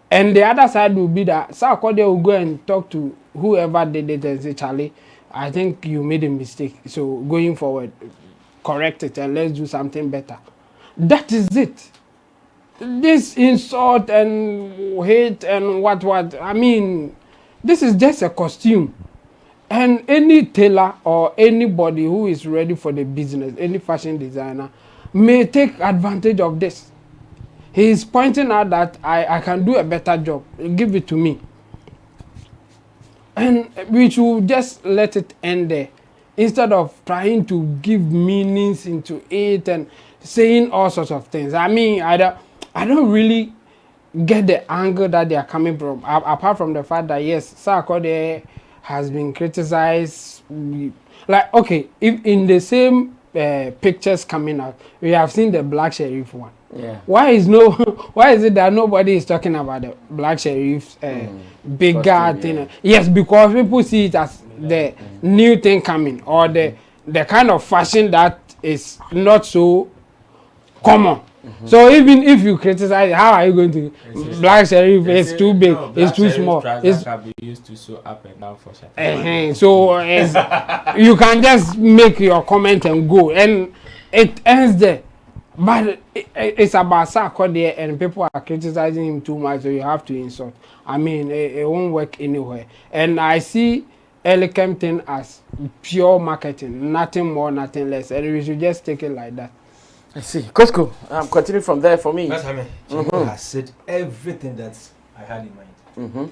And the other side will be that Sarkodie will go and talk to whoever did it and say, Charlie, I think you made a mistake. So going forward, correct it and let's do something better. That is it. This insult and hate and what, I mean, this is just a costume. And any tailor or anybody who is ready for the business, any fashion designer, may take advantage of this. He is pointing out that I can do a better job. Give it to me. And we should just let it end there, instead of trying to give meanings into it and saying all sorts of things. I mean, I don't really get the angle that they are coming from, apart from the fact that, yes, Sarkodie has been criticized. Like, okay, if in the same pictures coming out, we have seen the Blakk Sheriff one. Yeah. Why is it that nobody is talking about the Blakk Sheriff's bigger thing? Yeah. Yes, because people see it as the new thing coming, or the kind of fashion that is not so common. So even if you criticize, how are you going to? Blakk Sheriff is too big, it's too small. It's can be used to so up and down for certain. So you can just make your comment and go, and it ends there. But it's about Sarkodie, and people are criticizing him too much, so you have to insult. I mean, it won't work anywhere. And I see Elikem thing as pure marketing, nothing more, nothing less, and we should just take it like that. I see. Costco, continue from there for me. That's Sammy. I said everything that I had in mind.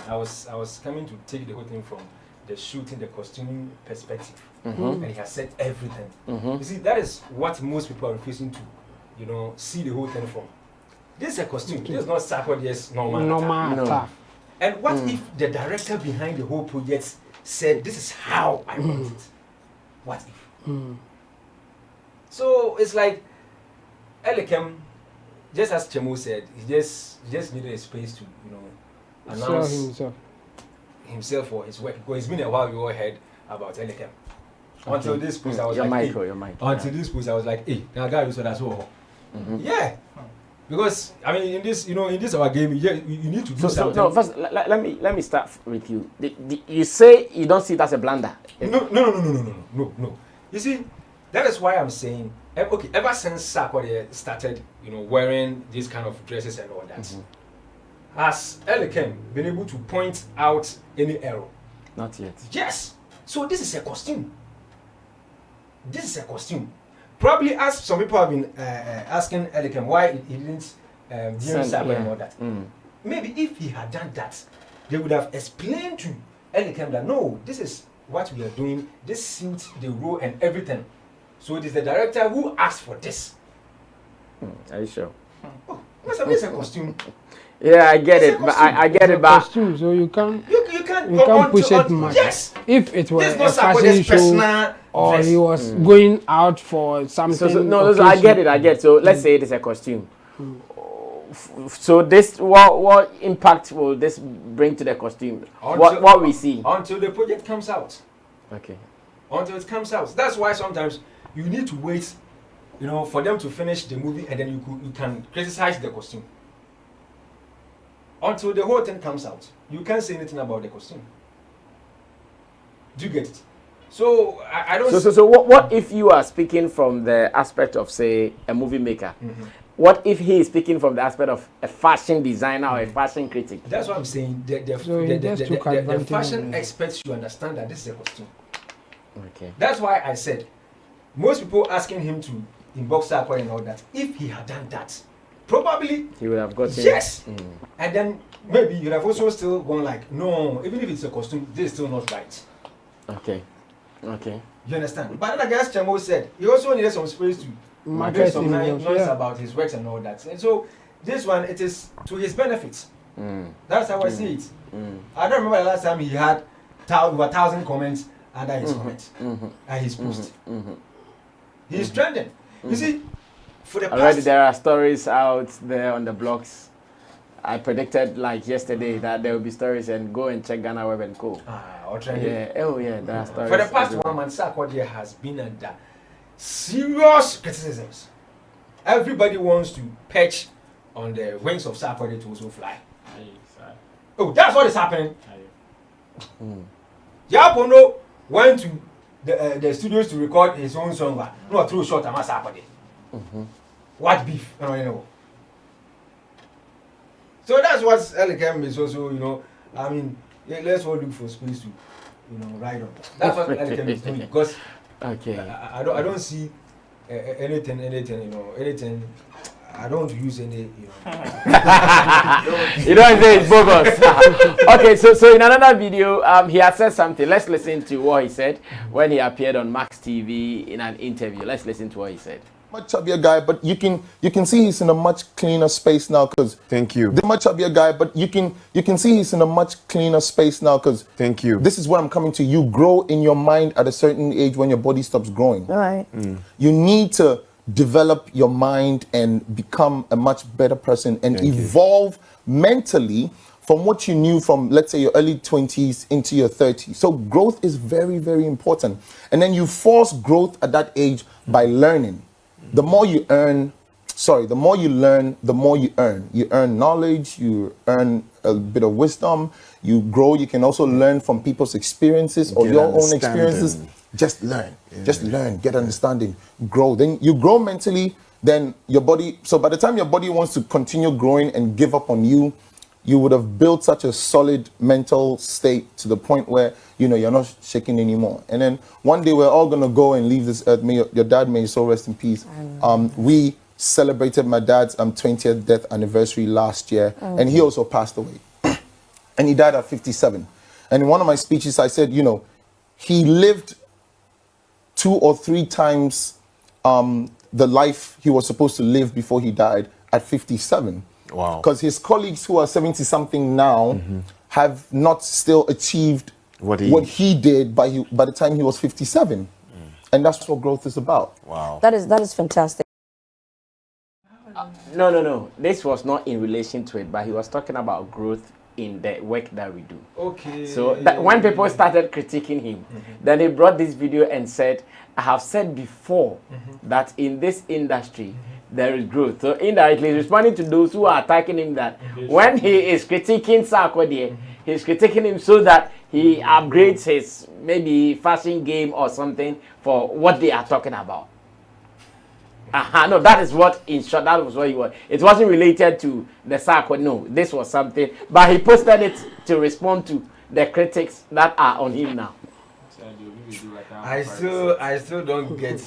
I was coming to take the whole thing from the shooting, the costuming perspective, and he has said everything. You see, that is what most people are refusing to, see the whole thing from. this is a costume. This is not Sarkodie's normal Normal attack. And what if the director behind the whole project said, this is how I want it? What if? So it's like Elikem, just as Chemo said, he just needed a space to, announce himself for his work. Because it's been a while we all heard about Elikem. Until this post, I was until this post, I was like, hey, now guy, so that's all. Yeah. Because I mean, in this our game, you need to do something. No, first let me start with you. You say you don't see it as a blunder. No. You see, that is why I'm saying, okay, ever since Sarkodie started, wearing these kind of dresses and all that, has Elikem been able to point out any error? Not yet. Yes. So this is a costume. This is a costume. Probably as some people have been asking Elikem why he didn't DM Sarkodie and all that. Maybe if he had done that, they would have explained to Elikem that no, this is what we are doing. This suits the role and everything. So it is the director who asked for this. Are you sure? Oh, it's a costume. Yeah, I get it, but I get it, but costume, so you can't you push it much. Yes. If it was This a is fashion show or he was going out for something. So I get it. So let's say it is a costume. So this, what impact will this bring to the costume? What we see until the project comes out. Okay. Until it comes out. That's why sometimes you need to wait, for them to finish the movie, and then you can criticize the costume. Until the whole thing comes out, you can't say anything about the costume. Do you get it? So I don't. So what if you are speaking from the aspect of, say, a movie maker? What if he is speaking from the aspect of a fashion designer or a fashion critic? That's what I'm saying. The fashion experts should understand that this is a costume. Okay. That's why I said most people asking him to inbox Sarkodie and all that. If he had done that, probably he would have gotten yes. And then maybe you'd have also still gone like, no, even if it's a costume, this is still not right. Okay. You understand? But then again, Chemo said he also needed some space to make some noise about his works and all that. And so this one, it is to his benefit. That's how I see it. I don't remember the last time he had over 1,000 comments under his comment and his post. He's trending. You see, for the already past, there are stories out there on the blogs. I predicted like yesterday that there will be stories, and go and check Ghana Web and Co. Or trending. Yeah. Oh yeah, there are stories. For the past 1 month, Sarkodie has been under serious criticisms. Everybody wants to perch on the wings of Sarkodie to also fly. Oh, that's what is happening. Yapono went to the studios to record his own song. No, through short and Sarkodie. What beef? I don't know. So that's what Elikem is also, I mean, let's all look for space to, ride on. That's what Elikem is doing. Because I don't see anything, anything. I don't use any, You don't say it's bogus. Okay, so in another video, he has said something. Let's listen to what he said when he appeared on Max TV in an interview. Let's listen to what he said. Much chubbier guy, but you can see he's in a much cleaner space now. Cause thank you. The much chubbier guy, but you can see he's in a much cleaner space now. Cause thank you. This is where I'm coming to. You grow in your mind at a certain age when your body stops growing. All right. You need to develop your mind and become a much better person and evolve mentally from what you knew from, let's say, your early 20s into your 30s. So growth is very, very important. And then you force growth at that age by learning. The more you learn, the more you earn. You earn knowledge, you earn a bit of wisdom, you grow. You can also learn from people's experiences or your own experiences. Just learn. Just learn, get understanding, grow. Then you grow mentally, then your body, so by the time your body wants to continue growing and give up on you, you would have built such a solid mental state to the point where, you're not shaking anymore. And then one day we're all gonna go and leave this earth. May your dad, may his soul rest in peace. We celebrated my dad's 20th death anniversary last year, and he also passed away. And he died at 57. And in one of my speeches, I said, he lived 2 or 3 times the life he was supposed to live before he died at 57. Wow. Because his colleagues who are 70 something now have not still achieved what he did by the time he was 57. And that's what growth is about. Wow. That is fantastic. No. This was not in relation to it, but he was talking about growth in the work that we do. Okay. So that when people started critiquing him, then he brought this video and said, I have said before that in this industry, there is growth. So indirectly, he's responding to those who are attacking him that when he is critiquing Sarkodie, he's critiquing him so that he upgrades his maybe fashion game or something for what they are talking about. No, that is what, in short, that was what he was. It wasn't related to the Sarkodie. No, this was something. But he posted it to respond to the critics that are on him now. I still don't get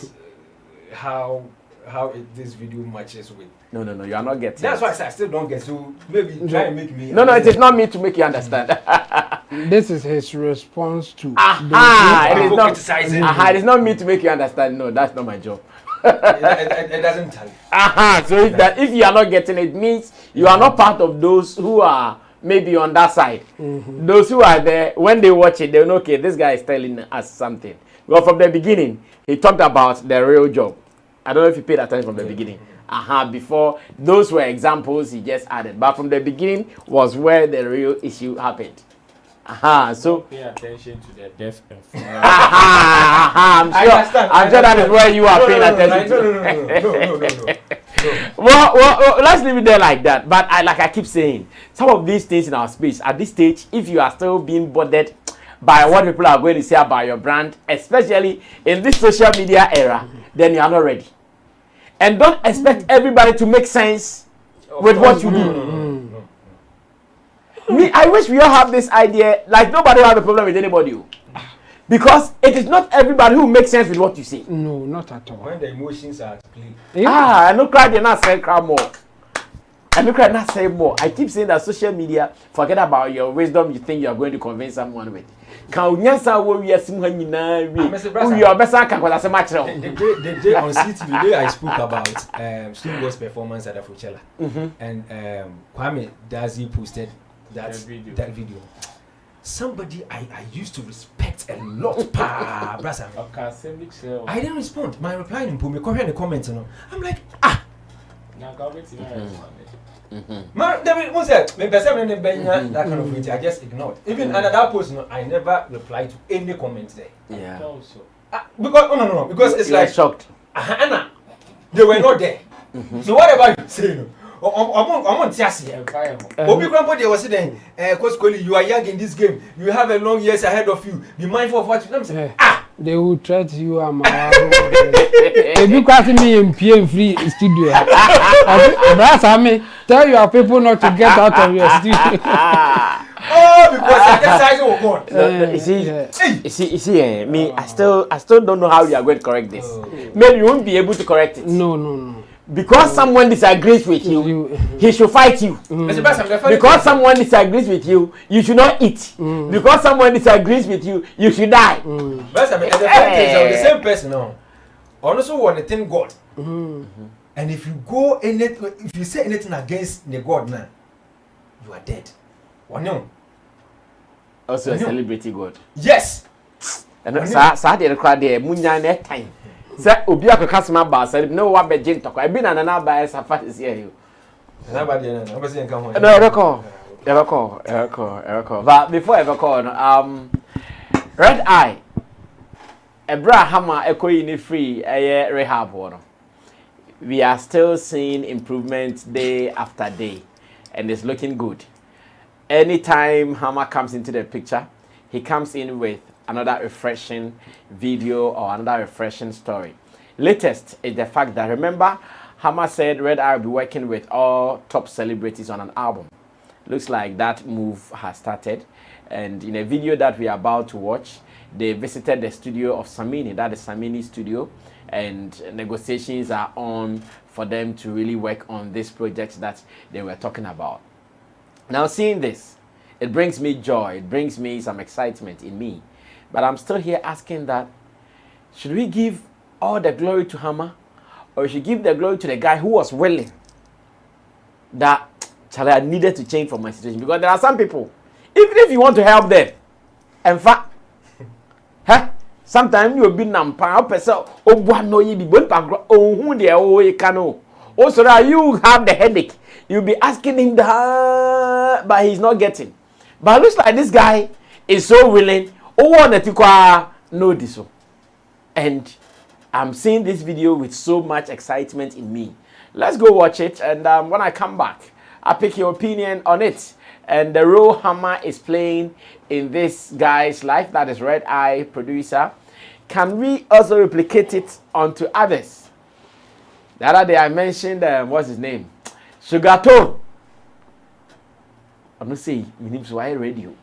how this video matches with. No, you are not getting. That's why I said I still don't get. So maybe try and make me. No, it is not me to make you understand. This is his response to. It is not criticizing. It is not me to make you understand. No, that's not my job. It doesn't tell. So if you are not getting it, it means you are not part of those who are maybe on that side. Those who are there, when they watch it, they know, okay, this guy is telling us something. Well, from the beginning, he talked about the real job. I don't know if you paid attention from the beginning. Before, those were examples he just added. But from the beginning was where the real issue happened. So pay attention to the deaf and I'm sure that is where you are paying attention to. No. Well, let's leave it there like that. But like I keep saying, some of these things in our space, at this stage, if you are still being bothered by what people are going to say about your brand, especially in this social media era, then you are not ready. And don't expect everybody to make sense with what you do. Me, I wish we all have this idea, like nobody will have a problem with anybody. Because it is not everybody who makes sense with what you say. No, not at all. When the emotions are at play. I know cry, they're not saying cry more. I know cry, not say more. I keep saying that social media, forget about your wisdom you think you are going to convince someone with. Can you answer what we are seeing when you are best? I can't say much. The day on CTV, the day I spoke about Studio's performance at the Fuchella. And Kwame Dazi posted that video. Somebody I used to respect a lot. I didn't respond. My reply in Pumi, in the comments, I'm like, man, that kind of thing. I just ignored. Even under that post, I never replied to any comments there. Yeah. Because no, because it's like shocked. Anna, they were not there. So whatever you say, I'm on Tiasi. Obi Grandpa, they were saying, Coach Kohli, you are young in this game. You have a long years ahead of you. Be mindful of what you say. They will threat you. If you catch me in PM free studio, Sammy, tell your people not to get out of your studio. Because exercise will go. You see, me, I still don't know how you are going to correct this. Maybe you won't be able to correct it. No. Because someone disagrees with you, he should fight you. Because someone disagrees with you, you should not eat. Because someone disagrees with you, you should die. The same person now. Also want to thank God. And if you say anything against the God now, you are dead. Also a celebrity God. Yes. And Saturday crowd there, Munya net time. Say obi akaka sema ba say no wa be gin tokwa e bi na na ba esa fat is here you na ba dey na be say nkan ho ever call but before ever call red eye Abraham ekoyi ni free rehab no we are still seeing improvement day after day and it's looking good. Anytime Hammer comes into the picture, he comes in with another refreshing video or another refreshing story. Latest is the fact that, remember, Hammer said Red Eye will be working with all top celebrities on an album. Looks like that move has started. And in a video that we are about to watch, they visited the studio of Sammy, that is Sammy's studio, and negotiations are on for them to really work on this project that they were talking about. Now, seeing this, it brings me joy, it brings me some excitement in me. But I'm still here asking that, should we give all the glory to Hammer, or should we give the glory to the guy who was willing that Charlie, I needed to change from my situation because there are some people, even if you want to help them, in fact, sometimes you'll be nampa person no you be who they are cano. Also that you have the headache, you'll be asking him that, but he's not getting. But it looks like this guy is so willing. No this. And I'm seeing this video with so much excitement in me. Let's go watch it, and when I come back, I'll pick your opinion on it. And the role Hammer is playing in this guy's life, that is Red Eye producer. Can we also replicate it onto others? The other day I mentioned, what's his name? Sugato. I'm not saying, my name's Why Radio.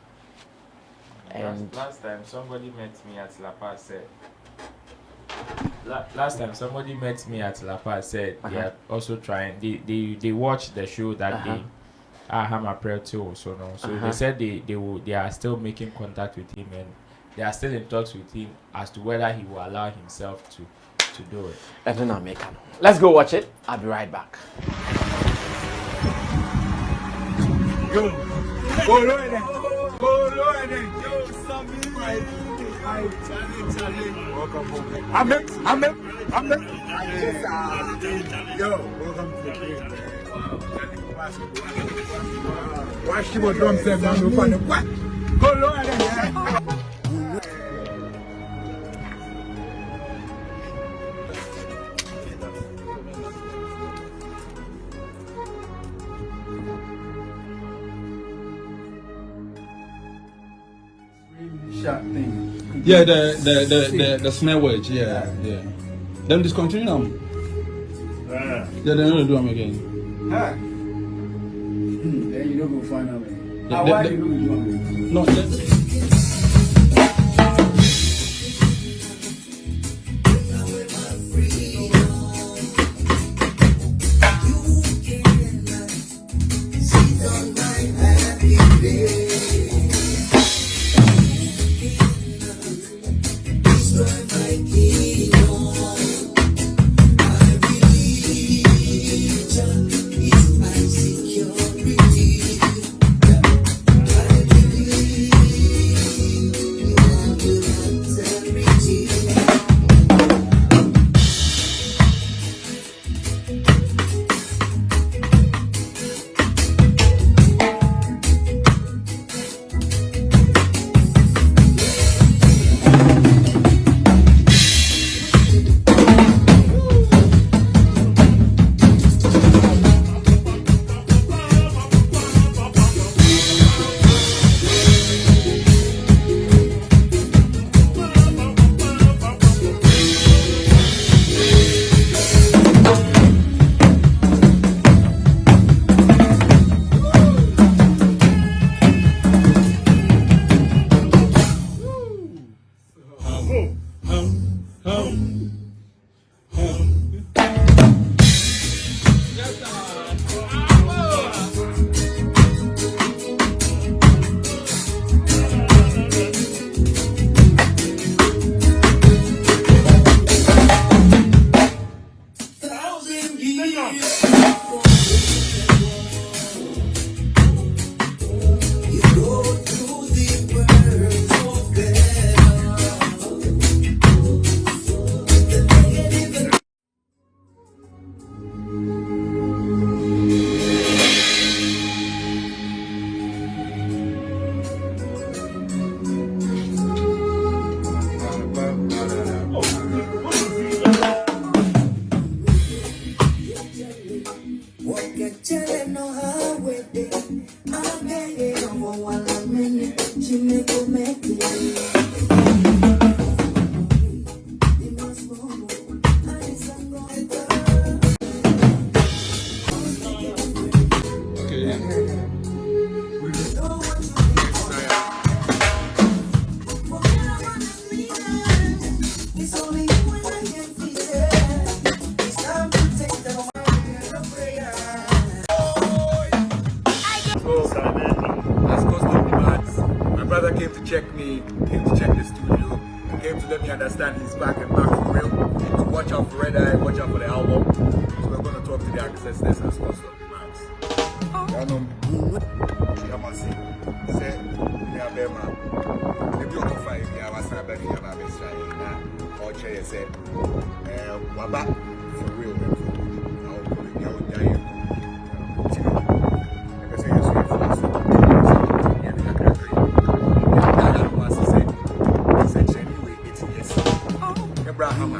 And last time somebody met me at La Paz said. Last time somebody met me at La Paz said they are also trying. They watched the show that day. I have a prayer too, so no. So they said they are still making contact with him and they are still in talks with him as to whether he will allow himself to do it. Let's go watch it. I'll be right back. Yo, go lower then. Yo, Sammy. Charlie. Welcome home. I'm it. Yo, welcome to the game, man. Watch the drum set down the front. What? Go lower then. Thing. Yeah, the snare wedge, yeah. Them discontinue them. Yeah, they're not gonna do them again. Then you don't go find them. Why you don't do them? No, Came to check me, came to check the studio, came to let me understand he's back and back for real. So watch out for Red Eye, watch out for the album. So we're going to talk to the access as possible. Anom, Yamasi, said, Yabema, the beautiful five, Yamasa, Yamasa, or Chay said, Waba, for real, I'll call it Yaw Diane. Because I used to have fast, and I said, anyway, it's yes. Abraham,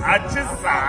Achisa.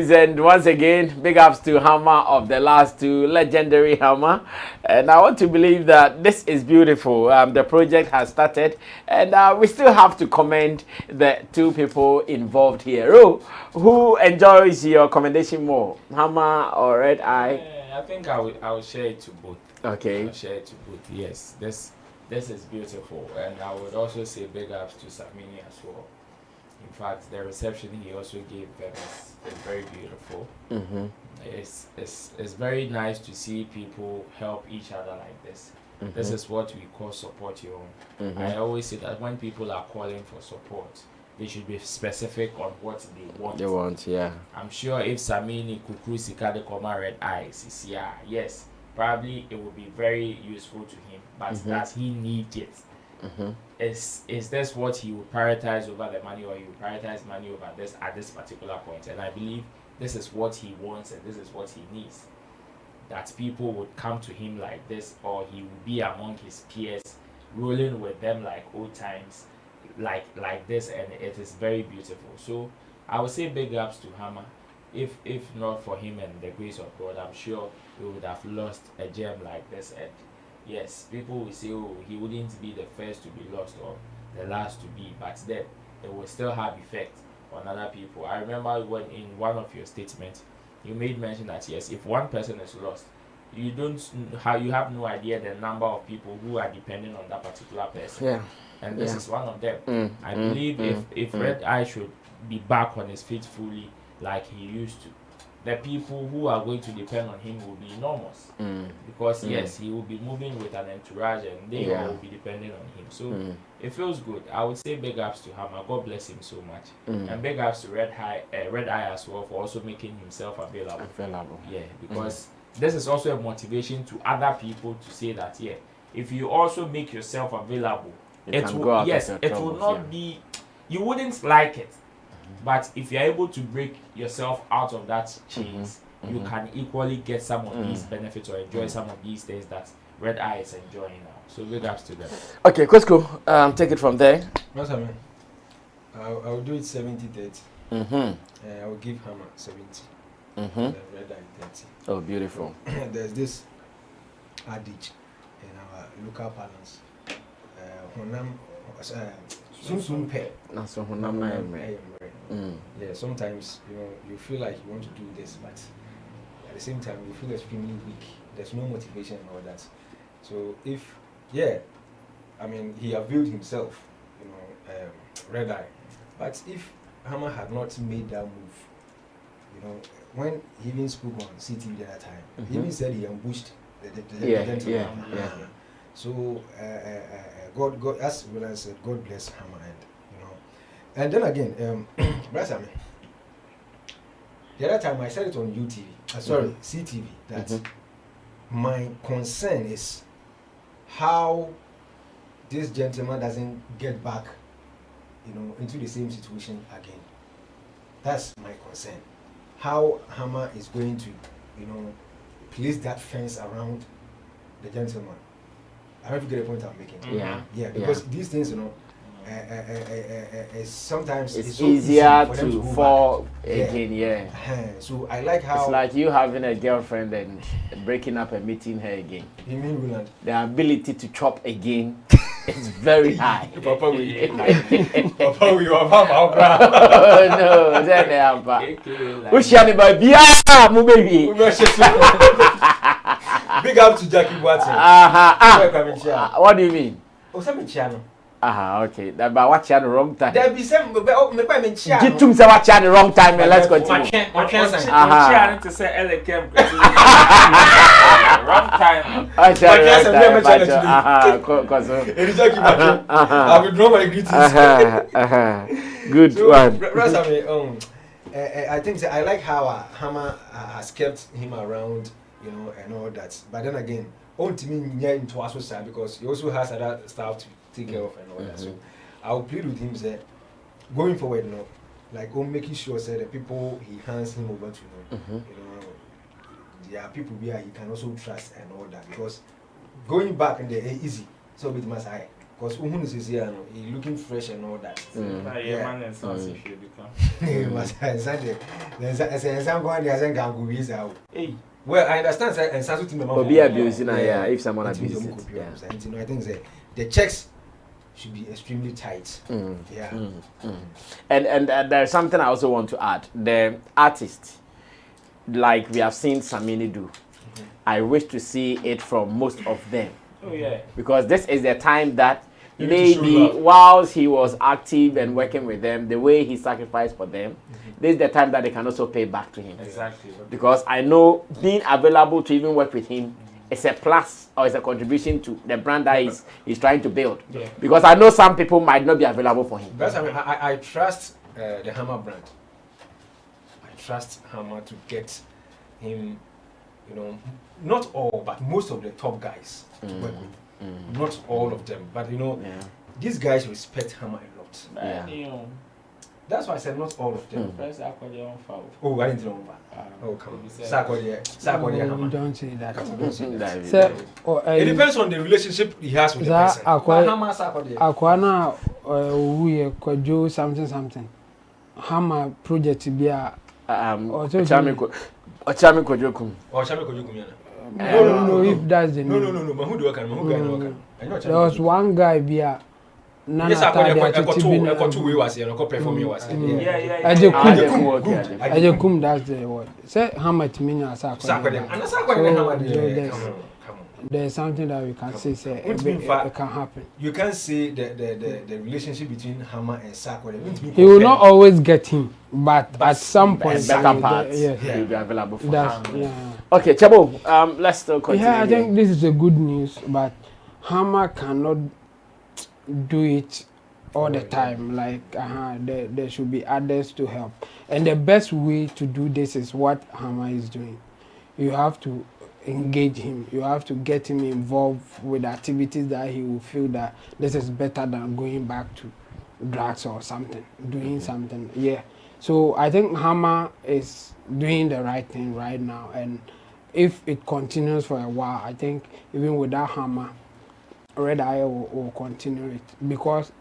And once again, big ups to Hammer of the last two, legendary Hammer. And I want to believe that this is beautiful. The project has started, and we still have to commend the two people involved here. Who enjoys your commendation more, Hammer or Red Eye? I think I will share it to both. Okay. I'll share it to both. Yes, this is beautiful, and I would also say big ups to Sammy as well. In fact, the reception he also gave them is very beautiful. Mm-hmm. It's very nice to see people help each other like this. Mm-hmm. This is what we call support your own. Mm-hmm. I always say that when people are calling for support, they should be specific on what they want. They want, yeah. I'm sure if Samini Kukru Sikade Koma Red Eyes is here, yes, probably it would be very useful to him. But Mm-hmm. does he need it? Mm-hmm. Is this what he would prioritize over the money, or he would prioritize money over this at this particular point? And I believe this is what he wants and this is what he needs. That people would come to him like this, or he would be among his peers, rolling with them like old times, like this, and it is very beautiful. So I would say big ups to Hammer. If not for him and the grace of God, I'm sure we would have lost a gem like this. And yes, people will say, oh, he wouldn't be the first to be lost or the last to be, but then it will still have effect on other people. I remember when in one of your statements, you made mention that yes, if one person is lost, you have no idea the number of people who are depending on that particular person. Yeah. And this is one of them. I believe if Red Eye should be back on his feet fully like he used to, the people who are going to depend on him will be enormous. Because yes, he will be moving with an entourage and they all will be depending on him. So it feels good. I would say big ups to Hammer. God bless him so much. And big ups to Red Eye as well for also making himself available. Yeah, because this is also a motivation to other people to say that if you also make yourself available, it will not be, you wouldn't like it. But if you're able to break yourself out of that chains, you can equally get some of these benefits or enjoy some of these things that Red Eye is enjoying now. So big ups to them. Okay, Kwesco, take it from there. Yes, I mean, I'll do it 70-30. I will give Hammer 70. And Red Eye 30. Oh, beautiful. There's this adage in our local parlance. Yeah, sometimes you feel like you want to do this, but at the same time you feel extremely weak. There's no motivation and all that. So I mean, he availed himself, Red Eye. But if Hammer had not made that move, when he even spoke on CTV at that time, he even said he ambushed the gentleman. So God, as well as God bless Hammer, and then again, Brother, the other time I said it on UTV, CTV, that my concern is how this gentleman doesn't get back, into the same situation again. That's my concern. How Hammer is going to, place that fence around the gentleman. I don't know if you get the point I'm making. Yeah, because these things, sometimes it's so easier easy to fall again. So I like how it's like you having a girlfriend and breaking up and meeting her again. You mean Roland? The ability to chop again is very high. Papa, we you are No, then they have. Who's your neighbor? Yeah, my baby. Big up to Jackie Watson. What do you mean? Osebo Okay. That but watch you at the wrong time. There be some me Get to say watch you at the wrong time. Let's continue. To say Elikem. Wrong time. I will draw my greetings. Good So, one. Rasta, I think I like how Hammer has kept him around, you know, and all that. But then again, ultimately, into our society because he also has other stuff to take care of and all that. So I'll plead with him, say, going forward, you know, like making sure say the people he hands him over to, you know, there are people where he can also trust and all that because going back in there easy, so it must high. Because Uhun is here, he looking fresh and all that. Well, I understand that and Sasu Timber Be abusing, if someone abuses it. I think the checks should be extremely tight. And there's something I also want to add. The artist, like we have seen Sammy do, I wish to see it from most of them. Because this is the time that maybe whilst he was active and working with them, the way he sacrificed for them, this is the time that they can also pay back to him. Exactly. Because I know being available to even work with him is a plus or it's a contribution to the brand that he's trying to build. Because I know some people might not be available for him. But I trust the Hammer brand. I trust Hammer to get him, you know, not all, but most of the top guys to work with. Not all of them, but you know, these guys respect Hammer a lot. That's why I said not all of them. Oh, I didn't know that. Oh, come on. Sarkodie, Hammer. Don't say that. It depends on the relationship he has with the person. Hammer, Sarkodie. Akwana, we could something. Hammer project be a Ochami Kojokum. No, if that's the name. No. Who do I can? There was one guy be a Yes, I got two ways here. I got performing was. Ajekum, that's the word. Say how much mean as there's something that we can say it can happen. You can see the relationship between Hammer and Sarkodie. He will not always get him, but at some point better parts he will be available for him. Okay, Chabo, let's still continue. Yeah, I think this is a good news, but Hammer cannot do it all the time. Like there should be others to help, and the best way to do this is what Hammer is doing. You have to engage him. You have to get him involved with activities that he will feel that this is better than going back to drugs or something, doing something. So I think Hammer is doing the right thing right now, and if it continues for a while, I think even without Hammer, Red Eye will continue it, because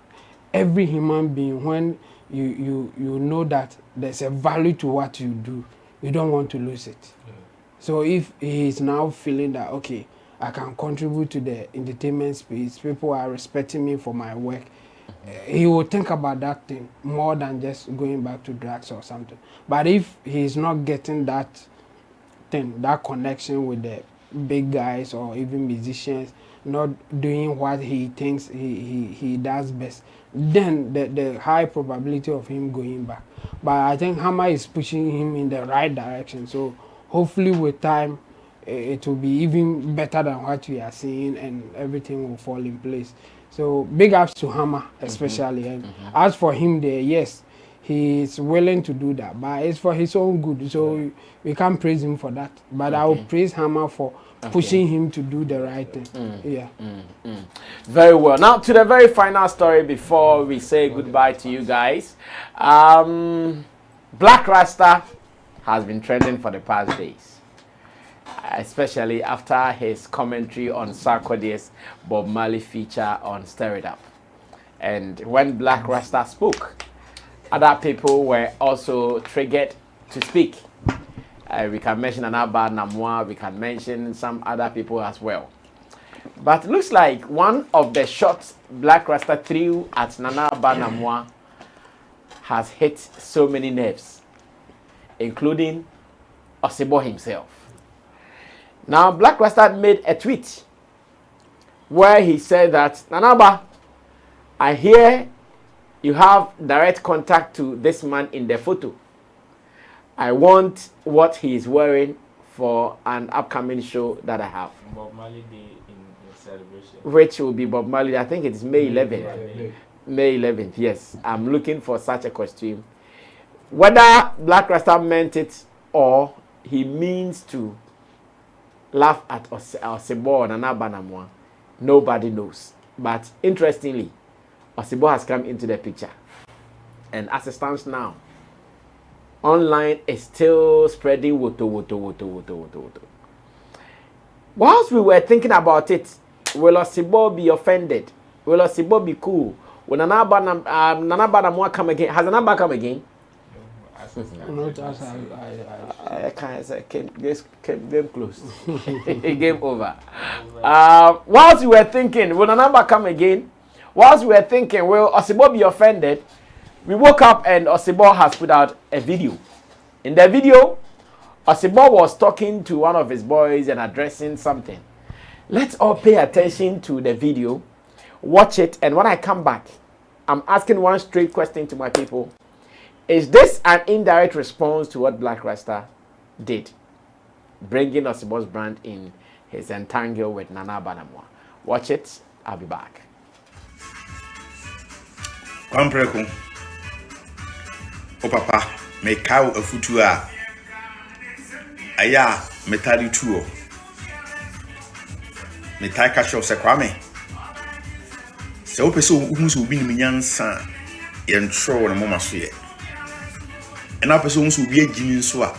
every human being, when you know that there's a value to what you do, you don't want to lose it. So if he is now feeling that, okay, I can contribute to the entertainment space, people are respecting me for my work, he will think about that thing more than just going back to drugs or something. But if he's not getting that thing, that connection with the big guys or even musicians, not doing what he thinks he does best, then the high probability of him going back. But I think Hammer is pushing him in the right direction. So hopefully with time, it will be even better than what we are seeing, and everything will fall in place. So big ups to Hammer, especially. And as for him there, yes, he is willing to do that, but it's for his own good. So we can't praise him for that. But I will praise Hammer for pushing him to do the right thing. Very well. Now to the very final story before we say goodbye to you guys. Blakk Rasta has been trending for the past days, especially after his commentary on Sarkodie's Bob Marley feature on Stir It Up. And when Blakk Rasta spoke, other people were also triggered to speak. We can mention Anaba Namwa, we can mention some other people as well. But looks like one of the shots Blakk Rasta threw at Nana Banamwa has hit so many nerves, including Osebo himself. Now, Blakk Rasta made a tweet where he said that, Nanaba, I hear you have direct contact to this man in the photo. I want what he is wearing for an upcoming show that I have. Bob Marley Day in celebration. Which will be Bob Marley, I think it is May 11th. Yeah. May 11th, yes. I'm looking for such a costume. Whether Blakk Rasta meant it or he means to laugh at Osebo or Nana Banamwa, nobody knows. But interestingly, Osebo has come into the picture. And as it stands now, online is still spreading woto. Whilst we were thinking about it, will Osebo be offended? Will Osebo be cool? Will Nana Banamwa come again? Has Nana come again? I can't say game close. Game over. Whilst we were thinking, will Nana come again? Whilst we were thinking, will Osebo be offended? We woke up and Osebo has put out a video. In the video, Osebo was talking to one of his boys and addressing something. Let's all pay attention to the video, watch it, and when I come back, I'm asking one straight question to my people. Is this an indirect response to what Blakk Rasta did? Bringing Osebo's brand in his entangle with Nana Banamwa. Watch it, I'll be back. Kwampreko. O papa, me kaw afutu a aya metali tuo. Me tai ka show se kwame. Se o pese o so obi ni nyansa ye ntro no moma so ye. E na pese o so obi agimi nso a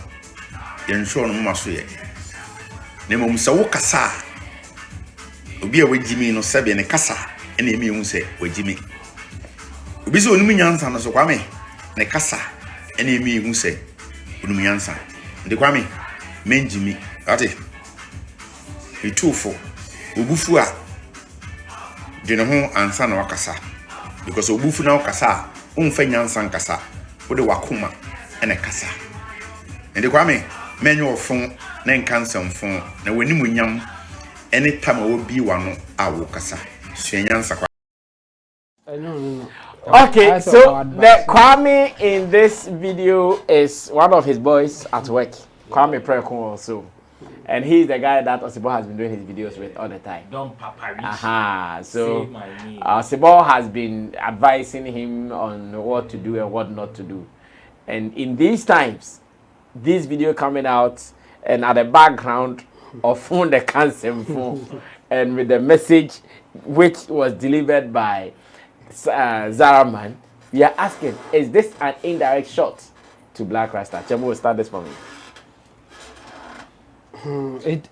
ye ntro no moma so ye. Ne mom se wo kasa obi a wagimi no sebe ne kasa ene emi hu se wagimi. Obi se onum nyansa no so kwame ne kasa ene emi hu se onum nyansa. Ndi kwame menjimi ate itufo obufu a de ne ho ansa na wakasa because obufu na wakasa umfa nyansa nkasa wo de wakoma ene kasa. Ndi kwame menyo ofon na nkansa mfon na wanimu nyam ene tama wo bi wano a wo kasa nyansa kwa. No. Okay, so the Kwame in this video is one of his boys at work. Kwame Preko also. And he's the guy that Osebo has been doing his videos with all the time. Don't Papa Rich. So Osebo has been advising him on what to do and what not to do. And in these times, this video coming out and at the background of phone the cancer phone and with the message which was delivered by Zaraman, we are asking, is this an indirect shot to Blakk Rasta? Chemo will start this for me.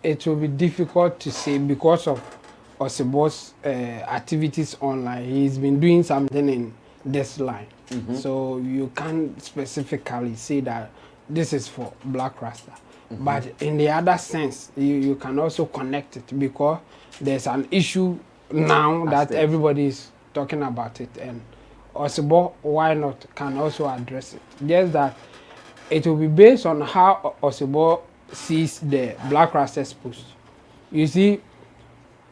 It will be difficult to say because of Osebo's activities online. He's been doing something in this line. So you can't specifically say that this is for Blakk Rasta. But in the other sense, you can also connect it because there's an issue now that everybody is talking about it, and Osebo, why not, can also address it. Just that it will be based on how Osebo sees the Blakk Rasta's post. You see,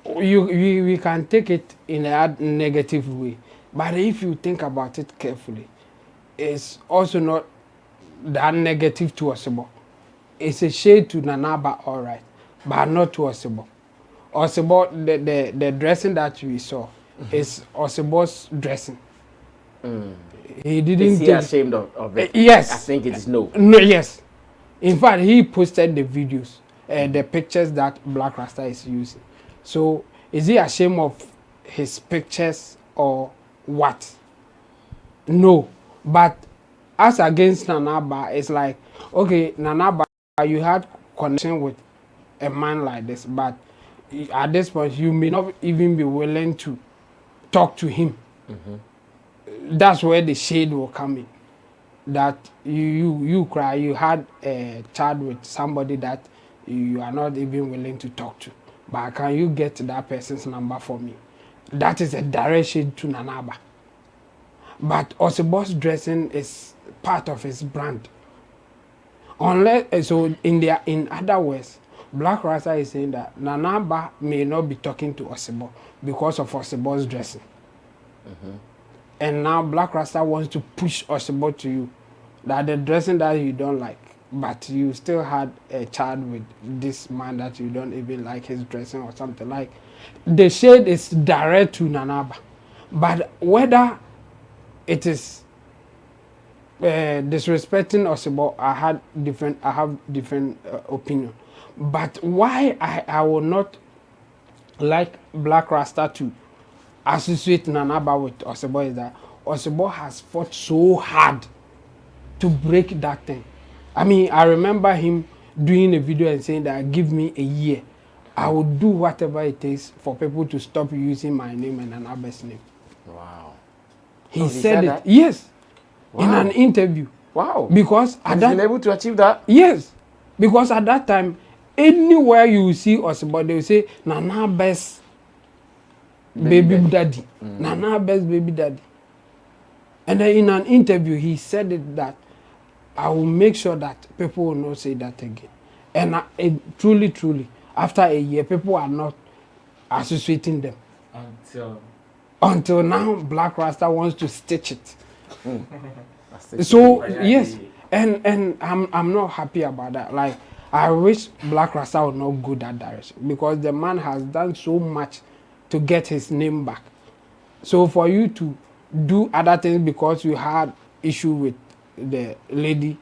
we can take it in a negative way, but if you think about it carefully, it's also not that negative to Osebo. It's a shade to Nanaba, all right, but not to Osebo. Osebo, the dressing that we saw is Osebo's dressing. He didn't. Is he ashamed of it? Yes. I think it is no. No, yes. In fact, he posted the videos, the pictures that Blakk Rasta is using. So, is he ashamed of his pictures or what? No. But as against Nanaba, it's like, okay, Nanaba, you had connection with a man like this, but at this point, you may not even be willing to talk to him. That's where the shade will come in. That you cry, you had a child with somebody that you are not even willing to talk to. but can you get that person's number for me? That is a direct shade to Nanaba. But Osebo's dressing is part of his brand. Unless, so in other words, Blakk Rasta is saying that Nanaba may not be talking to Osebo because of Osebo's dressing. And now Blakk Rasta wants to push Osebo to you, that the dressing that you don't like, but you still had a child with this man that you don't even like his dressing or something like. The shade is direct to Nanaba, but whether it is disrespecting Osebo, I have different opinion. But why I will not like Blakk Rasta to associate Nanaba with Osebo is that Osebo has fought so hard to break that thing. I mean, I remember him doing a video and saying that give me a year, I will do whatever it takes for people to stop using my name and Nanaba's name. Wow. He said it. Yes. Wow. In an interview. Wow. Because he's been able to achieve that? Yes. Because at that time, anywhere you see Osebo, they will say Nanaba's baby daddy. Nanaba's baby daddy. And then in an interview, he said it that I will make sure that people will not say that again. And truly, after a year, people are not associating them. Until now, Blakk Rasta wants to stitch it. So yes, and I'm not happy about that. Like, I wish Blakk Rasta would not go that direction because the man has done so much to get his name back. So for you to do other things because you had issue with the lady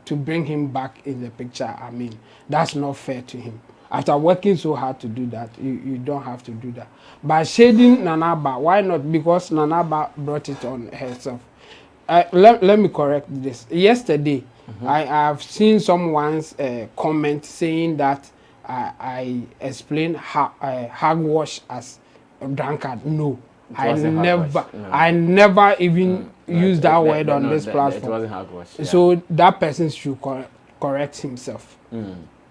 to bring him back in the picture, I mean, that's not fair to him. After working so hard to do that, you don't have to do that. By shading Nanaba, why not? Because Nanaba brought it on herself. Let me correct this. Yesterday, I have seen someone's comment saying that I explained hogwash as a drunkard. No. I never even used that word on this platform. It wasn't hogwash. Yeah. So that person should correct himself.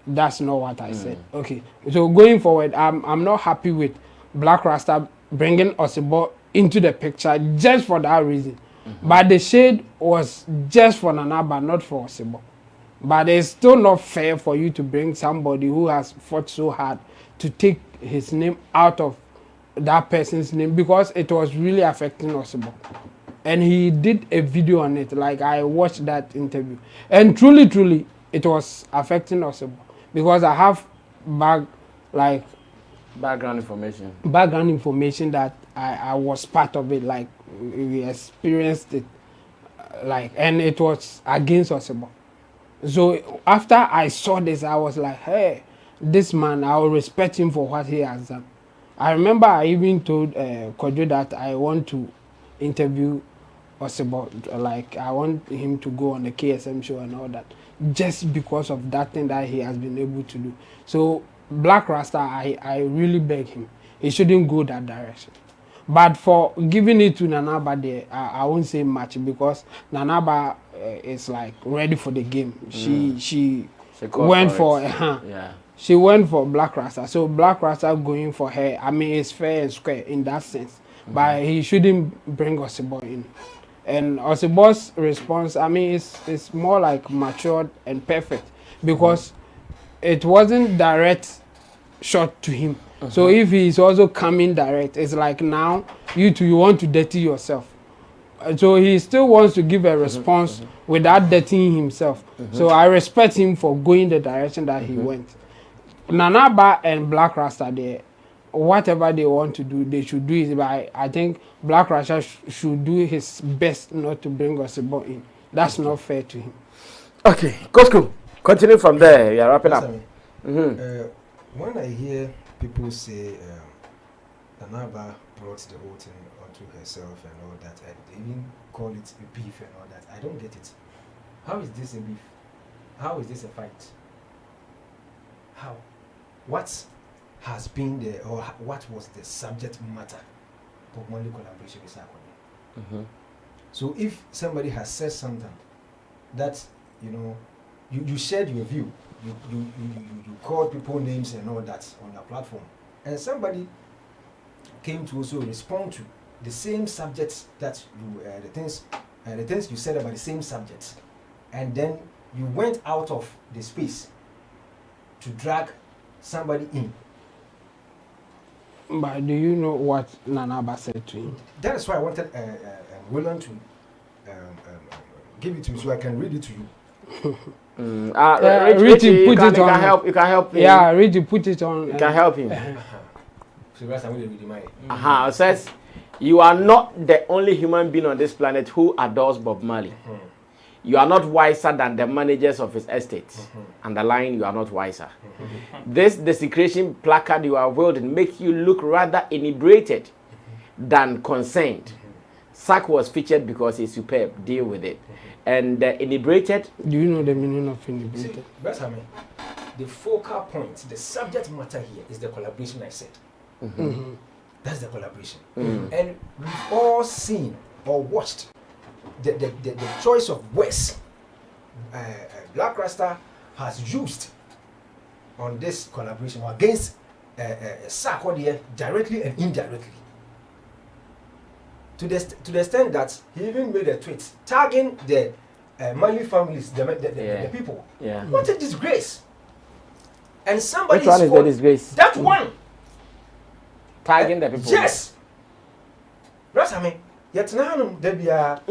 That's not what I said. Okay. So going forward, I'm not happy with Blakk Rasta bringing Osebo into the picture just for that reason. But the shade was just for Nanaba, not for Osebo. But it's still not fair for you to bring somebody who has fought so hard to take his name out of that person's name because it was really affecting Osebo. And he did a video on it. Like, I watched that interview. And truly, it was affecting Osebo. Because I have background information that I was part of it. Like, we experienced it. Like, and it was against Osebo. So after I saw this, I was like, hey, this man, I will respect him for what he has done. I remember I even told Kojo that I want to interview Osebo. Like, I want him to go on the KSM show and all that. Just because of that thing that he has been able to do. So, Blakk Rasta, I really beg him. He shouldn't go that direction. But for giving it to Nanaba there, I won't say much because Nanaba is like ready for the game. She went for she went for Blakk Rasta. So Blakk Rasta going for her, I mean, it's fair and square in that sense. But he shouldn't bring Osebo in. And Osebo's response, I mean, it's more like matured and perfect because it wasn't direct shot to him. So if he's also coming direct, it's like now you want to dirty yourself. So he still wants to give a response without dirtying himself. So I respect him for going the direction that he went. Nanaba and Blakk Rasta, whatever they want to do, they should do it. But I think Blakk Rasta should do his best not to bring Osebo in. That's not fair to him. Okay, Cosco, continue from there. You're wrapping up. When I hear people say Nanaba brought the whole thing onto herself and all that, and they even call it a beef and all that, I don't get it. How is this a beef? How is this a fight? How? What has been the, or what was the subject matter of Monday collaboration with Sarkodie? So if somebody has said something that, you know, you shared your view, you called people names and all that on your platform, and somebody came to also respond to the same subjects that you the things you said about the same subjects, and then you went out of the space to drag somebody in. But do you know what Nanaba said to him? That is why I wanted William to give it to me so I can read it to you. Richie, put it on. You can help him. Yeah, Richie, put it on. You can help him. So that's how we read mine. It says, you are not the only human being on this planet who adores Bob Marley. You are not wiser than the managers of his estate. Underline, you are not wiser. This desecration placard you are wielding makes you look rather inebriated than concerned. Sark was featured because he's superb. Deal with it. And inebriated. Do you know the meaning of inebriated? The focal point, the subject matter here is the collaboration I said. That's the collaboration. And we've all seen or watched the choice of words Blakk Rasta has used on this collaboration against Sarkodie directly and indirectly. To the extent that he even made a tweet tagging the Mali families, the people. Yeah. What a disgrace! And somebody. Which one is the disgrace? That one. Tagging the people. Yes. Rasta,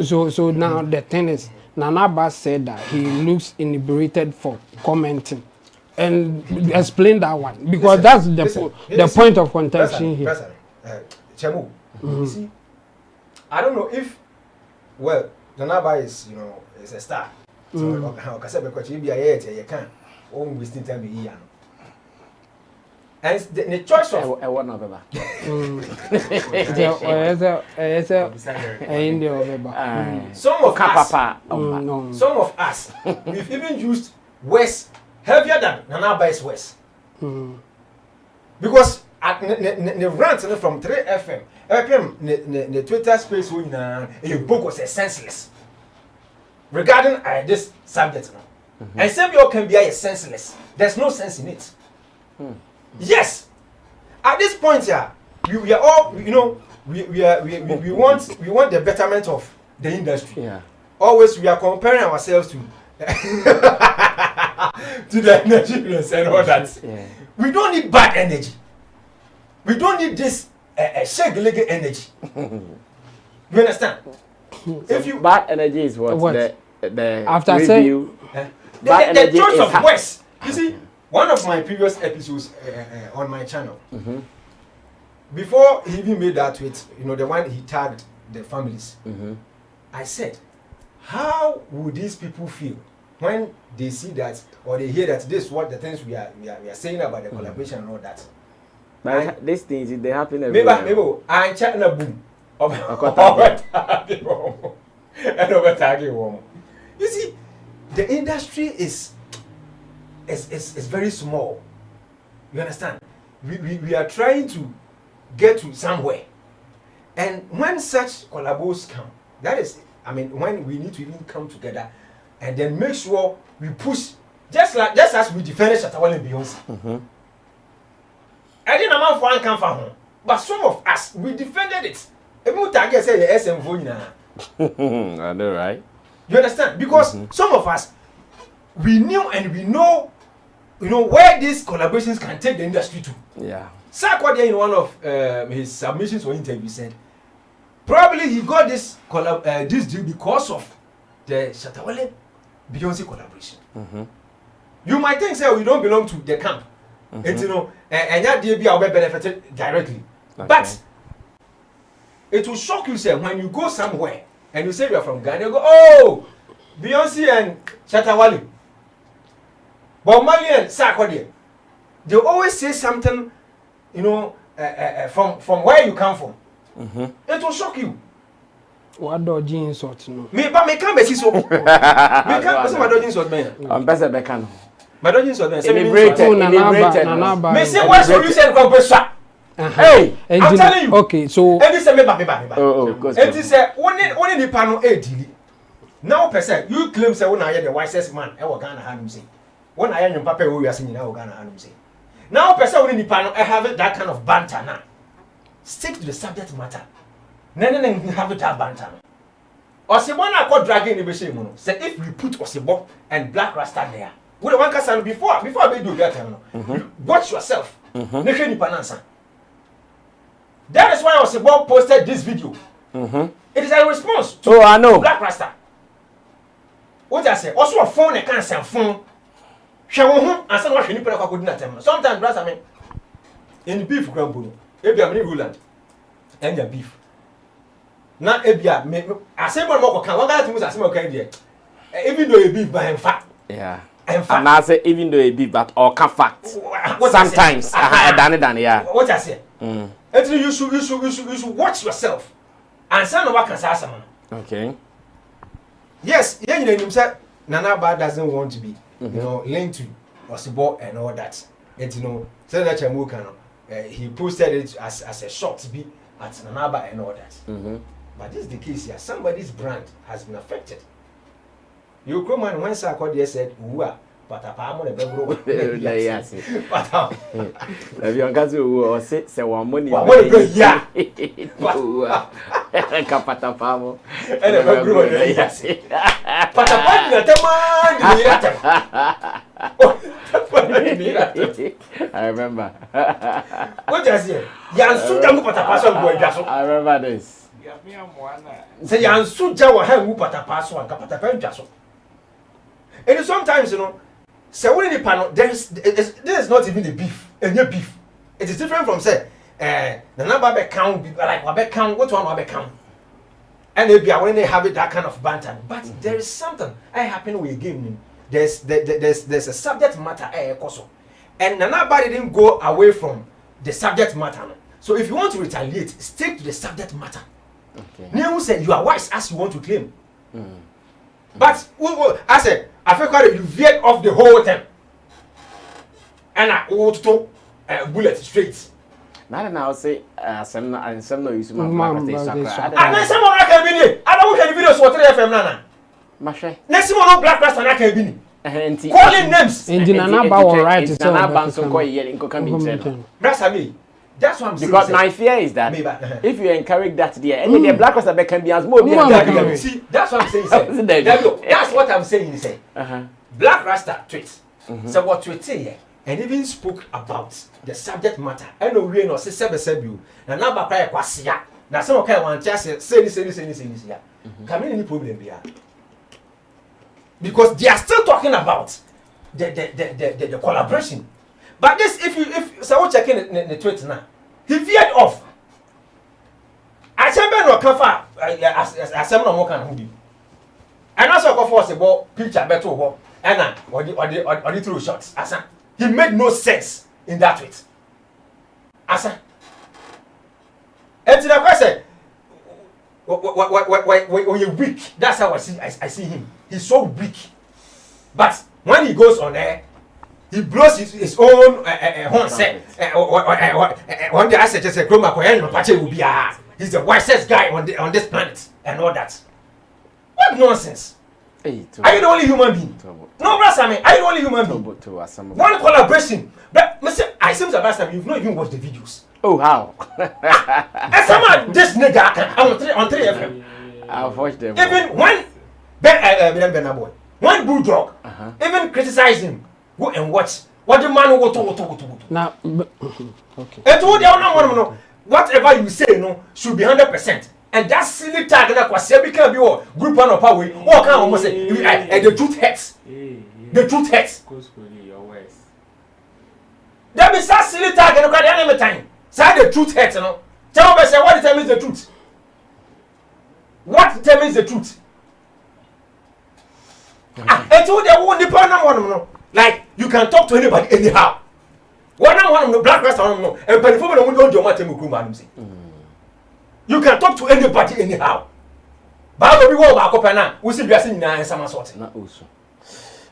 So now the thing is, Nanaba said that he looks inebriated for commenting, and explain that one because that's the point of contention here. Chemu, you see, I don't know if Nanaba is is a star. So you can't wasting time here. And the choice of some of us we've even used words heavier than Nanaba's words. Because at the rant from 3FM, the Twitter space a book was senseless regarding this subject now. And some people can be senseless. There's no sense in it. Yes, at this point here, we are all we want the betterment of the industry. Yeah. Always we are comparing ourselves to to the Nigerians and all that. Yeah. We don't need bad energy. We don't need this shake-legged energy. You understand? If you bad energy is what? The after review. The choice of words. You see. One of my previous episodes on my channel, before he even made that tweet, the one he tagged the families, I said, how would these people feel when they see that or they hear that this is what the things we are saying about the collaboration and all that? But these things, they happen every Maybe I'm chatting a boom. You see, the industry is very small. You understand? We are trying to get to somewhere. And when such collabos come, that is, when we need to even come together and then make sure we push, just as we defended Asantewa and Beyonce. I didn't know for one come from home, but some of us, we defended it. Every time I say the SM phone I know, right? You understand? Because some of us, we knew and we know where these collaborations can take the industry to. Yeah. Sarkodie in one of his submissions or interviews said, probably he got this deal because of the Asantewa Beyonce collaboration. You might think, say, we don't belong to the camp. And and that deal be our benefited directly. Okay. But it will shock you, say, when you go somewhere and you say you are from Ghana, you go, oh, Beyonce and Asantewa. But Mali and Sarkodie, they always say something, from where you come from. It will shock you. What dodgy insult no? Me can't be so. Me can't say my dodgy insult man. I'm better becano. My dodgy insult man. Nanaba. Me say what you say compressor. Hey, I'm telling you. Okay, so. And this say me ba. Oh, good. And this say only the panel 8 now person you claim say when I the wisest man e Ghana ha say. When I am papa we are saying now Ghana and say. Now person when nipa I have that kind of banter now. Stick to the subject matter. Then have that banter. Osebo na ko dragging the be mu no. Say if we put Osebo and Blakk Rasta there. We one can before we do that time. Watch yourself. That is why Osebo posted this video. It is a response to I know. Blakk Rasta. What I say? Also a phone a can send phone. And some of you could not tell. Sometimes Rasta mean in beef crumble. Ebia me Roland. And your beef. Now Ebia me I say more can one guy to say more can there. Even though a beef by fat. Yeah. And I say even though a beef but or can fact. Sometimes I done yeah. What I say? Actually you should watch yourself. And some of what can say some. Okay. Yes, yeah, you know, say Nana Ba doesn't want to be, you know, linked to Osebo and all that. And you know, so that he posted it as a short be at Nana Ba and all that. But this is the case here. Somebody's brand has been affected. You come and when Sarkodie said, "Uwa, but I'm on a bedroom." Yes. But if you can't do or say one money, yeah. Kapata famo. And a bedroom, yes. But I remember. What does it? I remember this. Say Yansuja wa have pata paso and kapata penjaso. And sometimes, you know, say when the panel this is not even a beef, a beef. It is different from say the number count like what count, what one count. And maybe when they have it that kind of banter. But there is something I happen with a game. There's a subject matter also. And nobody didn't go away from the subject matter. So if you want to retaliate, stick to the subject matter. Okay. Now say you are wise as you want to claim. But I said, I feel quite you veered off the whole thing. And I auto bullet straight. Now say some no use my and then someone can be I don't want videos for 3 FM nana. Mashe. Next one no Blakk Rasta na can be. Calling names. Nana ba all right to tell. Nana ban so call yelling ko can be. That's me. That's what I'm saying. Because my fear is that if you encourage that there, and the Blakk Rasta can be as more. See, that's what I'm saying. That's what I'm saying. Say, Blakk Rasta tweets. So what tweet here, and even spoke about the subject matter. I know we know say you. Na number cry kwasia. Na some kind one just say this. Come any problem here. Because they are still talking about the collaboration. But this, if someone checking the tweet now, he veered off. I said, "Ben, no kafa as some no more can who be." And also, go for Osebo picture better over. And or the through shots. Asa, he made no sense in that tweet. Asa, and to the question, when you're weak, that's how I see him. He's so weak. But when he goes on air, he blows his own horn set. One day I said, just a chroma will be he's the wisest guy on this planet and all that. What nonsense? Hey, are you the only human being? No, Rasta, are you the only human being? One collaboration. But Mr. I seem to Rasta, you've not even watched the videos. Oh, how? And some this nigga on 3 FM. I've watched them. Even when when Bulldog even criticize him, go and watch what the man will to. Now, okay. And to the whatever you say no should be 100%. And that silly tag that was say can be group one of power. Or can almost say the truth hurts. The truth hurts. There be such silly tag and the enemy time. Say the truth hurts, you know. Tell me say what determines the truth. What determines the truth? And to the one depend on like you can talk to anybody anyhow. One Blakk Rasta no and before we don't do matter mukum say. You can talk to anybody anyhow. But we go back up now. We see we are seeing na some sort. Na also.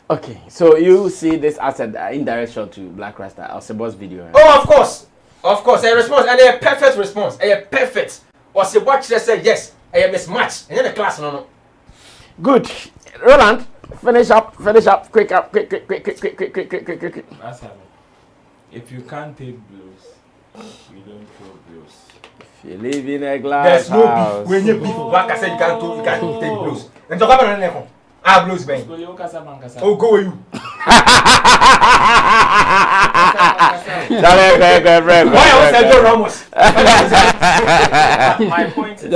Okay, so you see this as an indirect shot to Blakk Rasta Osebo's video. Right? Oh, of course. Of course, a response and a perfect response. A perfect. Osebo said yes. A mismatch. And then the class no. Good. Roland, Finish up. Quick. That's how if you can't take blows, you don't throw blows. If you live in a glass There's no house. beef. When you beef, like I said, you can't take blows. And talk about it. Ah, blows, man. Oh, go with you. Why I was Sergio Ramos? My point is, if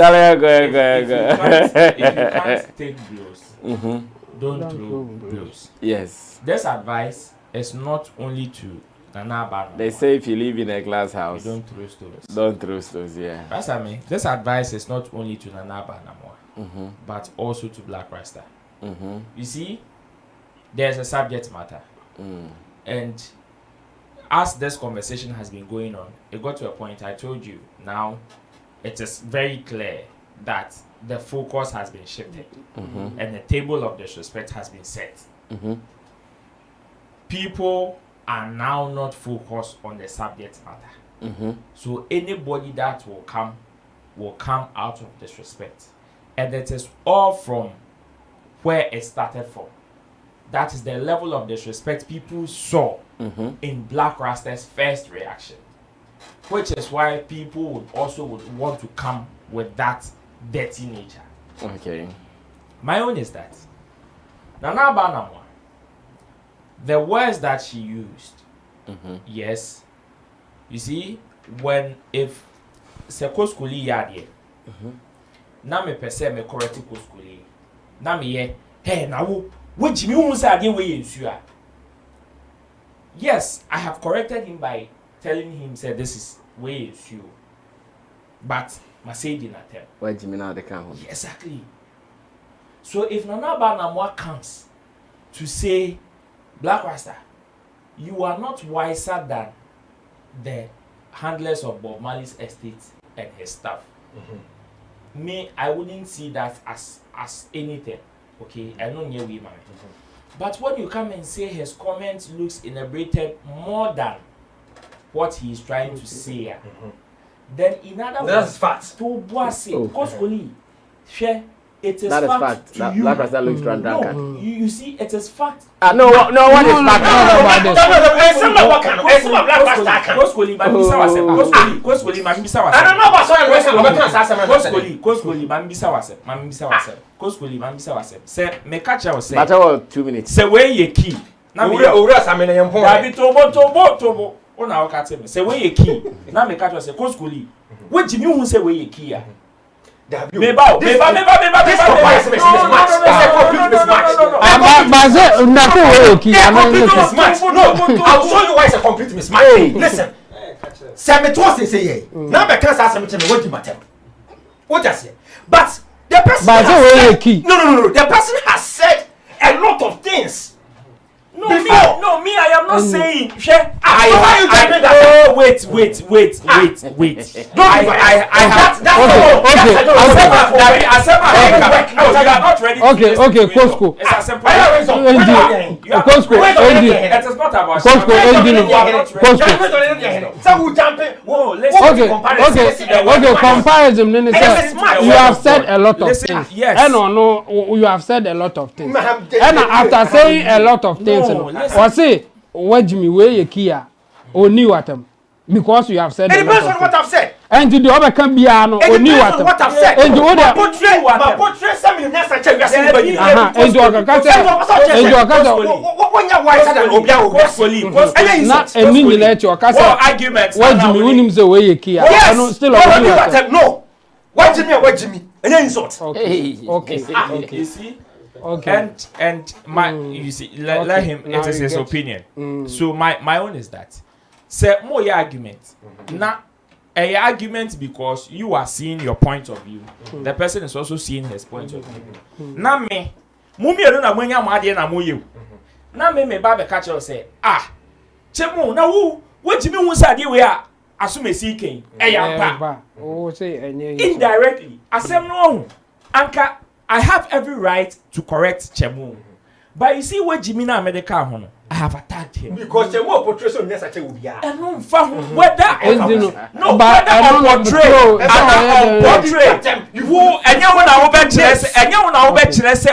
you can't take blows, don't throw blows. Yes. This advice is not only to Nana Barnum. They say if you live in a glass house, you don't throw stones. Don't throw stones, yeah. That's what I mean. This advice is not only to Nana Barnum, but also to Blakk Rasta. You see, there's a subject matter. And as this conversation has been going on, it got to a point I told you. Now, it is very clear that the focus has been shifted and the table of disrespect has been set. People are now not focused on the subject matter. So anybody that will come out of disrespect. And it is all from where it started from. That is the level of disrespect people saw in Blakk Rasta's first reaction. Which is why people would want to come with that dirty nature. Okay. My own is that Nana Barnum, the words that she used, yes, you see, if Sarkodie yadi, na me pese me correct Sarkodie, na me ye, hey, now what Jimmy won't say again way in Sua. Yes, I have corrected him by telling him, say this is way in Sua. But my say did not tell. Why Jimmy now the count? Exactly. So if Nana Barnum comes to say, Blakk Rasta, you are not wiser than the handlers of Bob Marley's estate and his staff. Me, I wouldn't see that as anything. Okay, I know you man. But when you come and say his comment looks inebriated more than what he is trying to say, then in other words, fact. To Boise, Sarkodie, share. It is that fact is to fact. you. Blakk Rasta looks drunk. No, you see, it is fact. No, what is fact? Say, me catch you say. Matter 2 minutes. Say where ye key. Na me tobo. Ona o ka tell me. Say where ye key. Na me catch you say Sarkodie. What Jimmy who say where ye key? Meba. I'll show you why it's a complete mismatch. Listen, Sammy twice say now the cancer Sammy what do matter? What does it? But the person no. The person has said a lot of things. No, me, I am not saying. Wait. Okay, Costco. It's as simple. It is not about comparison. You have said a lot of things. Yes. No, you have said a lot of things. And after saying a lot of things, or say, what Jimmy way you kia or new at them because you have said it depends on what I've said. And to the other can be or new at what I've said. And the other portrait Sammy next and check and arguments. What Jimmy Williams away you kia? Still no. What Jimmy? And insult. Okay. You see? Okay. And my you see let him it is his opinion. So my own is that say more argument. Now a argument because you are seeing your point of view. The person is also seeing his point of view. Now me mummy no na mwanya made na moyew. Na me ba catch you say chemu na wo jimi hu say ade we a asumesi ken eyampa. Oh say enye indirectly asem no anka I have every right to correct Chemu. But you see what Jimmy na medical hono. I have attacked him. Because the more portray on yes, I will be. And no, whether no, but I don't portray. Who and you want to obey chess, and you want to obey chess.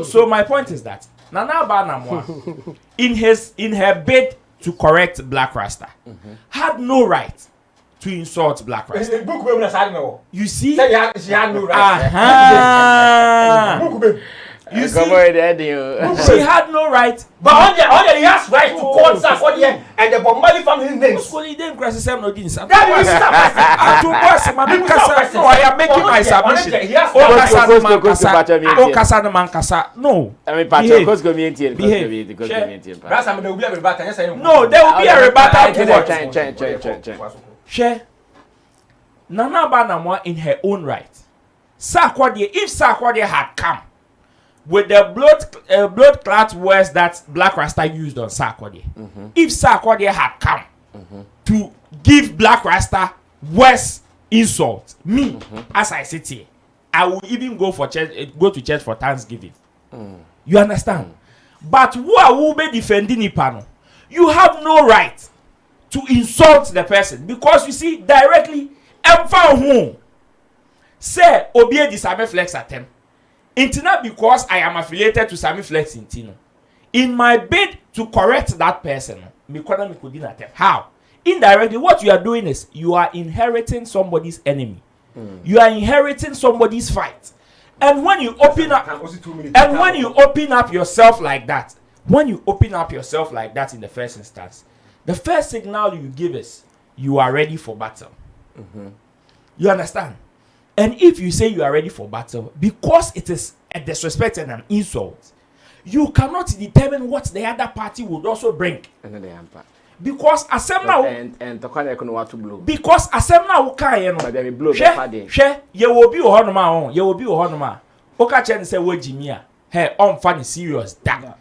So my point is that Nana Banamwa, in her bid to correct Blakk Rasta, had no right to insult Blakk Rasta. You see? She had no right. You see? She had no right. But on the he has right to call Sarkodie and the Bombali family names. I am making my submission. No. No, there will be a rebuttal to what? Share. Nana Banamwa in her own right. Sarkodie, if Sarkodie had come with the blood clot words that Blakk Rasta used on Sarkodie, if Sarkodie had come to give Blakk Rasta worse insult, me as I sit here, I will even go to church for Thanksgiving. You understand? But who will be defending Ipano? You have no right to insult the person because you see directly. Say obey the Sammy Flex attempt. Intina because I am affiliated to Sammy Flex Intino. In my bid to correct that person, how? Indirectly, what you are doing is you are inheriting somebody's enemy. You are inheriting somebody's fight. And when you open up yourself like that, in the first instance, the first signal you give is you are ready for battle. You understand? And if you say you are ready for battle, because it is a disrespect and an insult, you cannot determine what the other party would also bring. Because Asemna you will be honoma. Oka chen say we Jimia. Hey, funny serious that.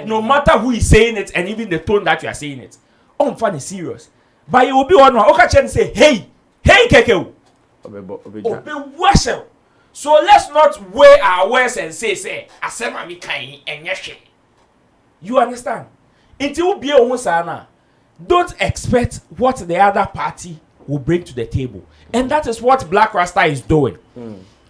No matter who is saying it and even the tone that you are saying it. Funny serious. But you will be honoma. Oka chen say, hey Keke. So let's not weigh our words and say Asema mi kai and yeshe. You understand? Until be a don't expect what the other party will bring to the table. And that is what Blakk Rasta is doing.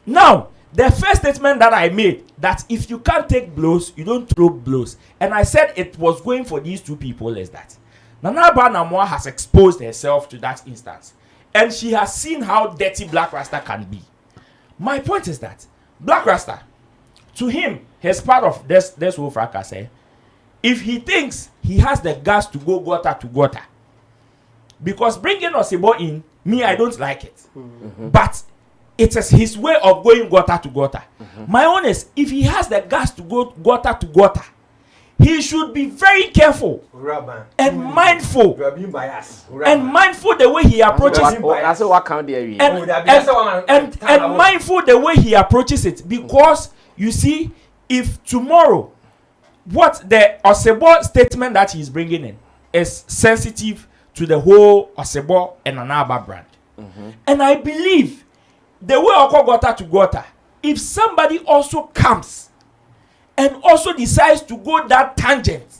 Now, the first statement that I made, that if you can't take blows, you don't throw blows. And I said it was going for these two people is that Nana Banamwa has exposed herself to that instance. And she has seen how dirty Blakk Rasta can be. My point is that Blakk Rasta, to him, he's part of this whole fracas. If he thinks he has the guts to go gutter to gutter, because bringing Osebo in, me, I don't like it. But it is his way of going gutter to gutter. My own is, if he has the guts to go gutter to gutter, he should be very careful and mindful. And mindful the way he approaches it. And mindful the way he approaches it. Because, you see, if tomorrow, what the Osebo statement that he's bringing in is sensitive to the whole Osebo and Anaba brand. And I believe the way Oko gutter to gutter, if somebody also comes and also decides to go that tangent,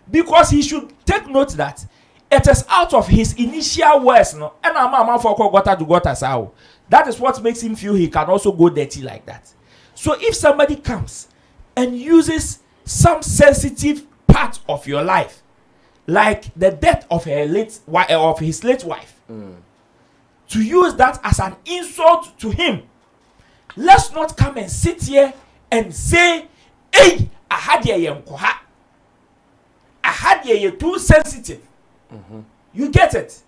because he should take note that it is out of his initial words, no, and I'm for Oko gutter to gutter, so that is what makes him feel he can also go dirty like that. So if somebody comes and uses some sensitive part of your life, like the death of his late wife, to use that as an insult to him, let's not come and sit here and say, hey, I had you too sensitive. You get it?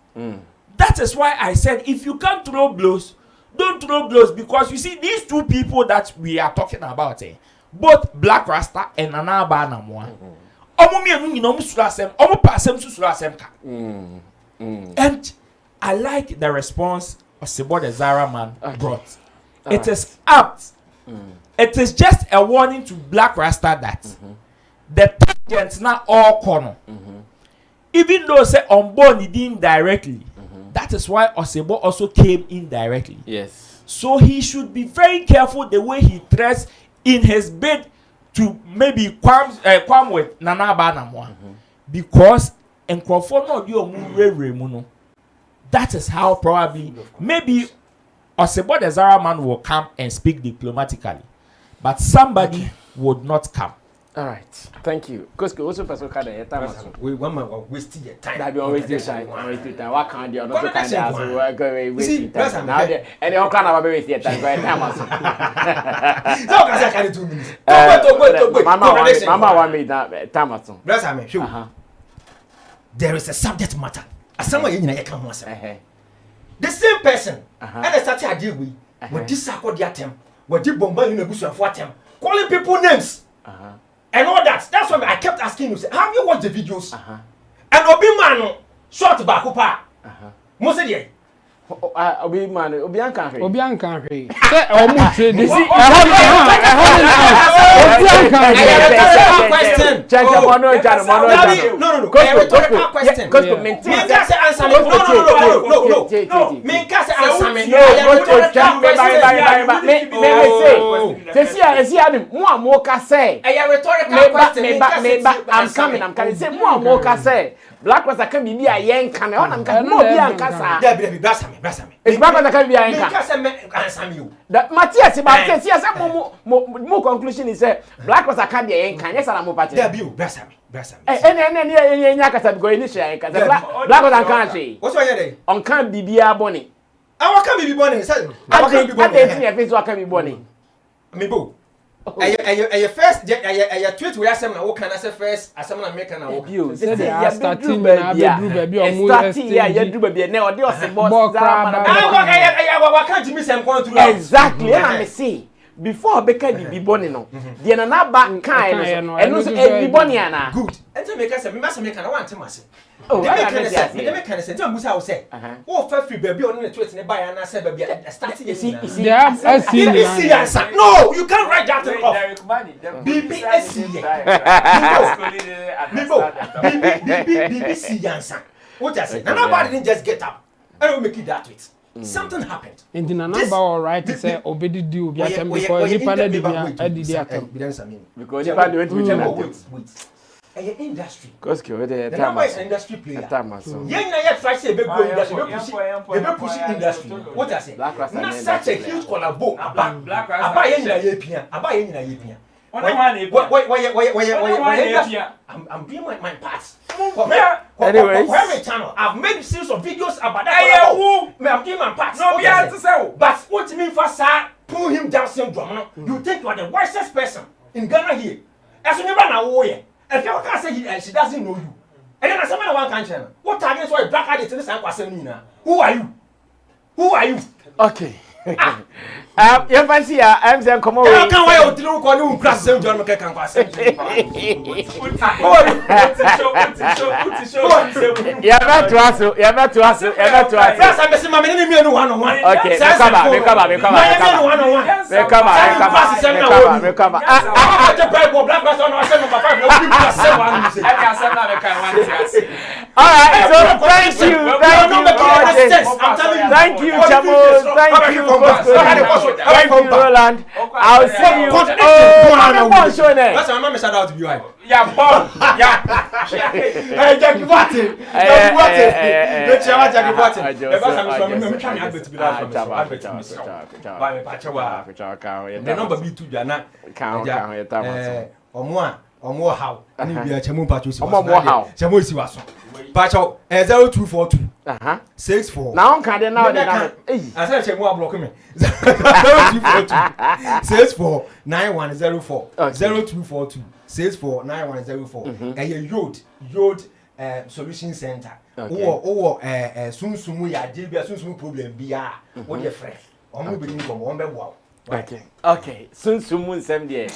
That is why I said, if you can't throw blows, don't throw blows, because you see these two people that we are talking about, both Blakk Rasta and Nana Banamwa, and I like the response Osebo the Zara man brought. It is apt. It is just a warning to Blakk Rasta that the tangents not all corner. Even though say unborn indirectly, that is why Osebo also came indirectly. Yes. So he should be very careful the way he treads in his bid to maybe quam with Nana Banamwa because in Crawford no. That is how probably maybe Osebo the Zara man will come and speak diplomatically, but somebody would not come. All right, thank you. Because also person can we one man wasting your time. That be always this time. What can't you not can do? So we go away wasting time. Now there, and you can't have waste your time. Go ahead, So can say 2 minutes. Mama want me that time. Bless me. Sure. There is a subject matter. As someone you know come once. The same person. And I started a deal with this Sarkodie attempt. What did bomba in a bush of attempt? Calling people names. And all that. That's why I kept asking you, have you watched the videos? And Obi man short back up. Most Obi man, Obi Ankan. Obi Ankan. Say almost this. Question. No. Question. I'm coming. Say Blakk was a can be a yank and I'm coming. No, be a casa. It's Blakk was a can be a yank. That Matthias about says yes, more conclusion is Blakk was a can be a yank. Yes, I'm a party. And Yakasa go in the share. Blakk was a country. What's your day? On can't be a bonny. I can't be bonny. I think I can be bonny. Me boo. Your first tweet we ask them what can I say first as someone American now you say they are starting baby almost you do baby now they are saying boss I can't miss them going through exactly and I see before Becca be born no the na back kind and no be born na good and to make us me must make I want to myself oh they make kind of sense you must say oh for free baby on the tweet ne buy na say baby starting you see no you can't write that off BBC BBC answer what I say nobody didn't just get up and we make it that tweet something happened in the number all right to say obedi do obi atem because you panel the atem because you panel wait industry because the number is industry player yeah try say be go industry be push industry what I say not such a huge collabo aba ye pia I'm doing my parts. Anyways, every channel I've made series of videos about that. I'm doing my parts. No, but what you mean for sir? Pull him down syndrome. You think you are the wisest person in Ghana here? As you never know, if you can't say she doesn't know you, and then as someone one country, what target is why Blakk had it to this and who are you? Who are you? Okay. You fancy I'm saying come on. I can't wait to look on you class John can pass. You have to answer. Yes, I'm missing my enemy one-on-one. Okay, come. I all right, so thank you, Chamo. Thank you, Roland. I'll see you. That's my mom shout out to you. Yeah, Bob. Yeah. Hey, Jackie Martin. The number be two Jana. Omo how? Ani bi a chemu pacho si. Omo how? Chemu si waso. Pacho 0242. 64. Now on can now the number. I said chemu block me. 0242 64 9104. 0242 64 9104. Yod Solution Center. Or sunsumu ya debia sunsumu problem bia. What your friend? Omo be ni komo on be wow. Okay. Soon same there.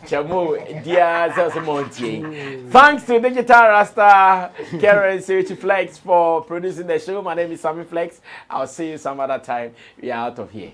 Chamo, dear Monty. Thanks to Digital Rasta, Karen Flexx for producing the show. My name is Sammy Flexx. I'll see you some other time. We are out of here.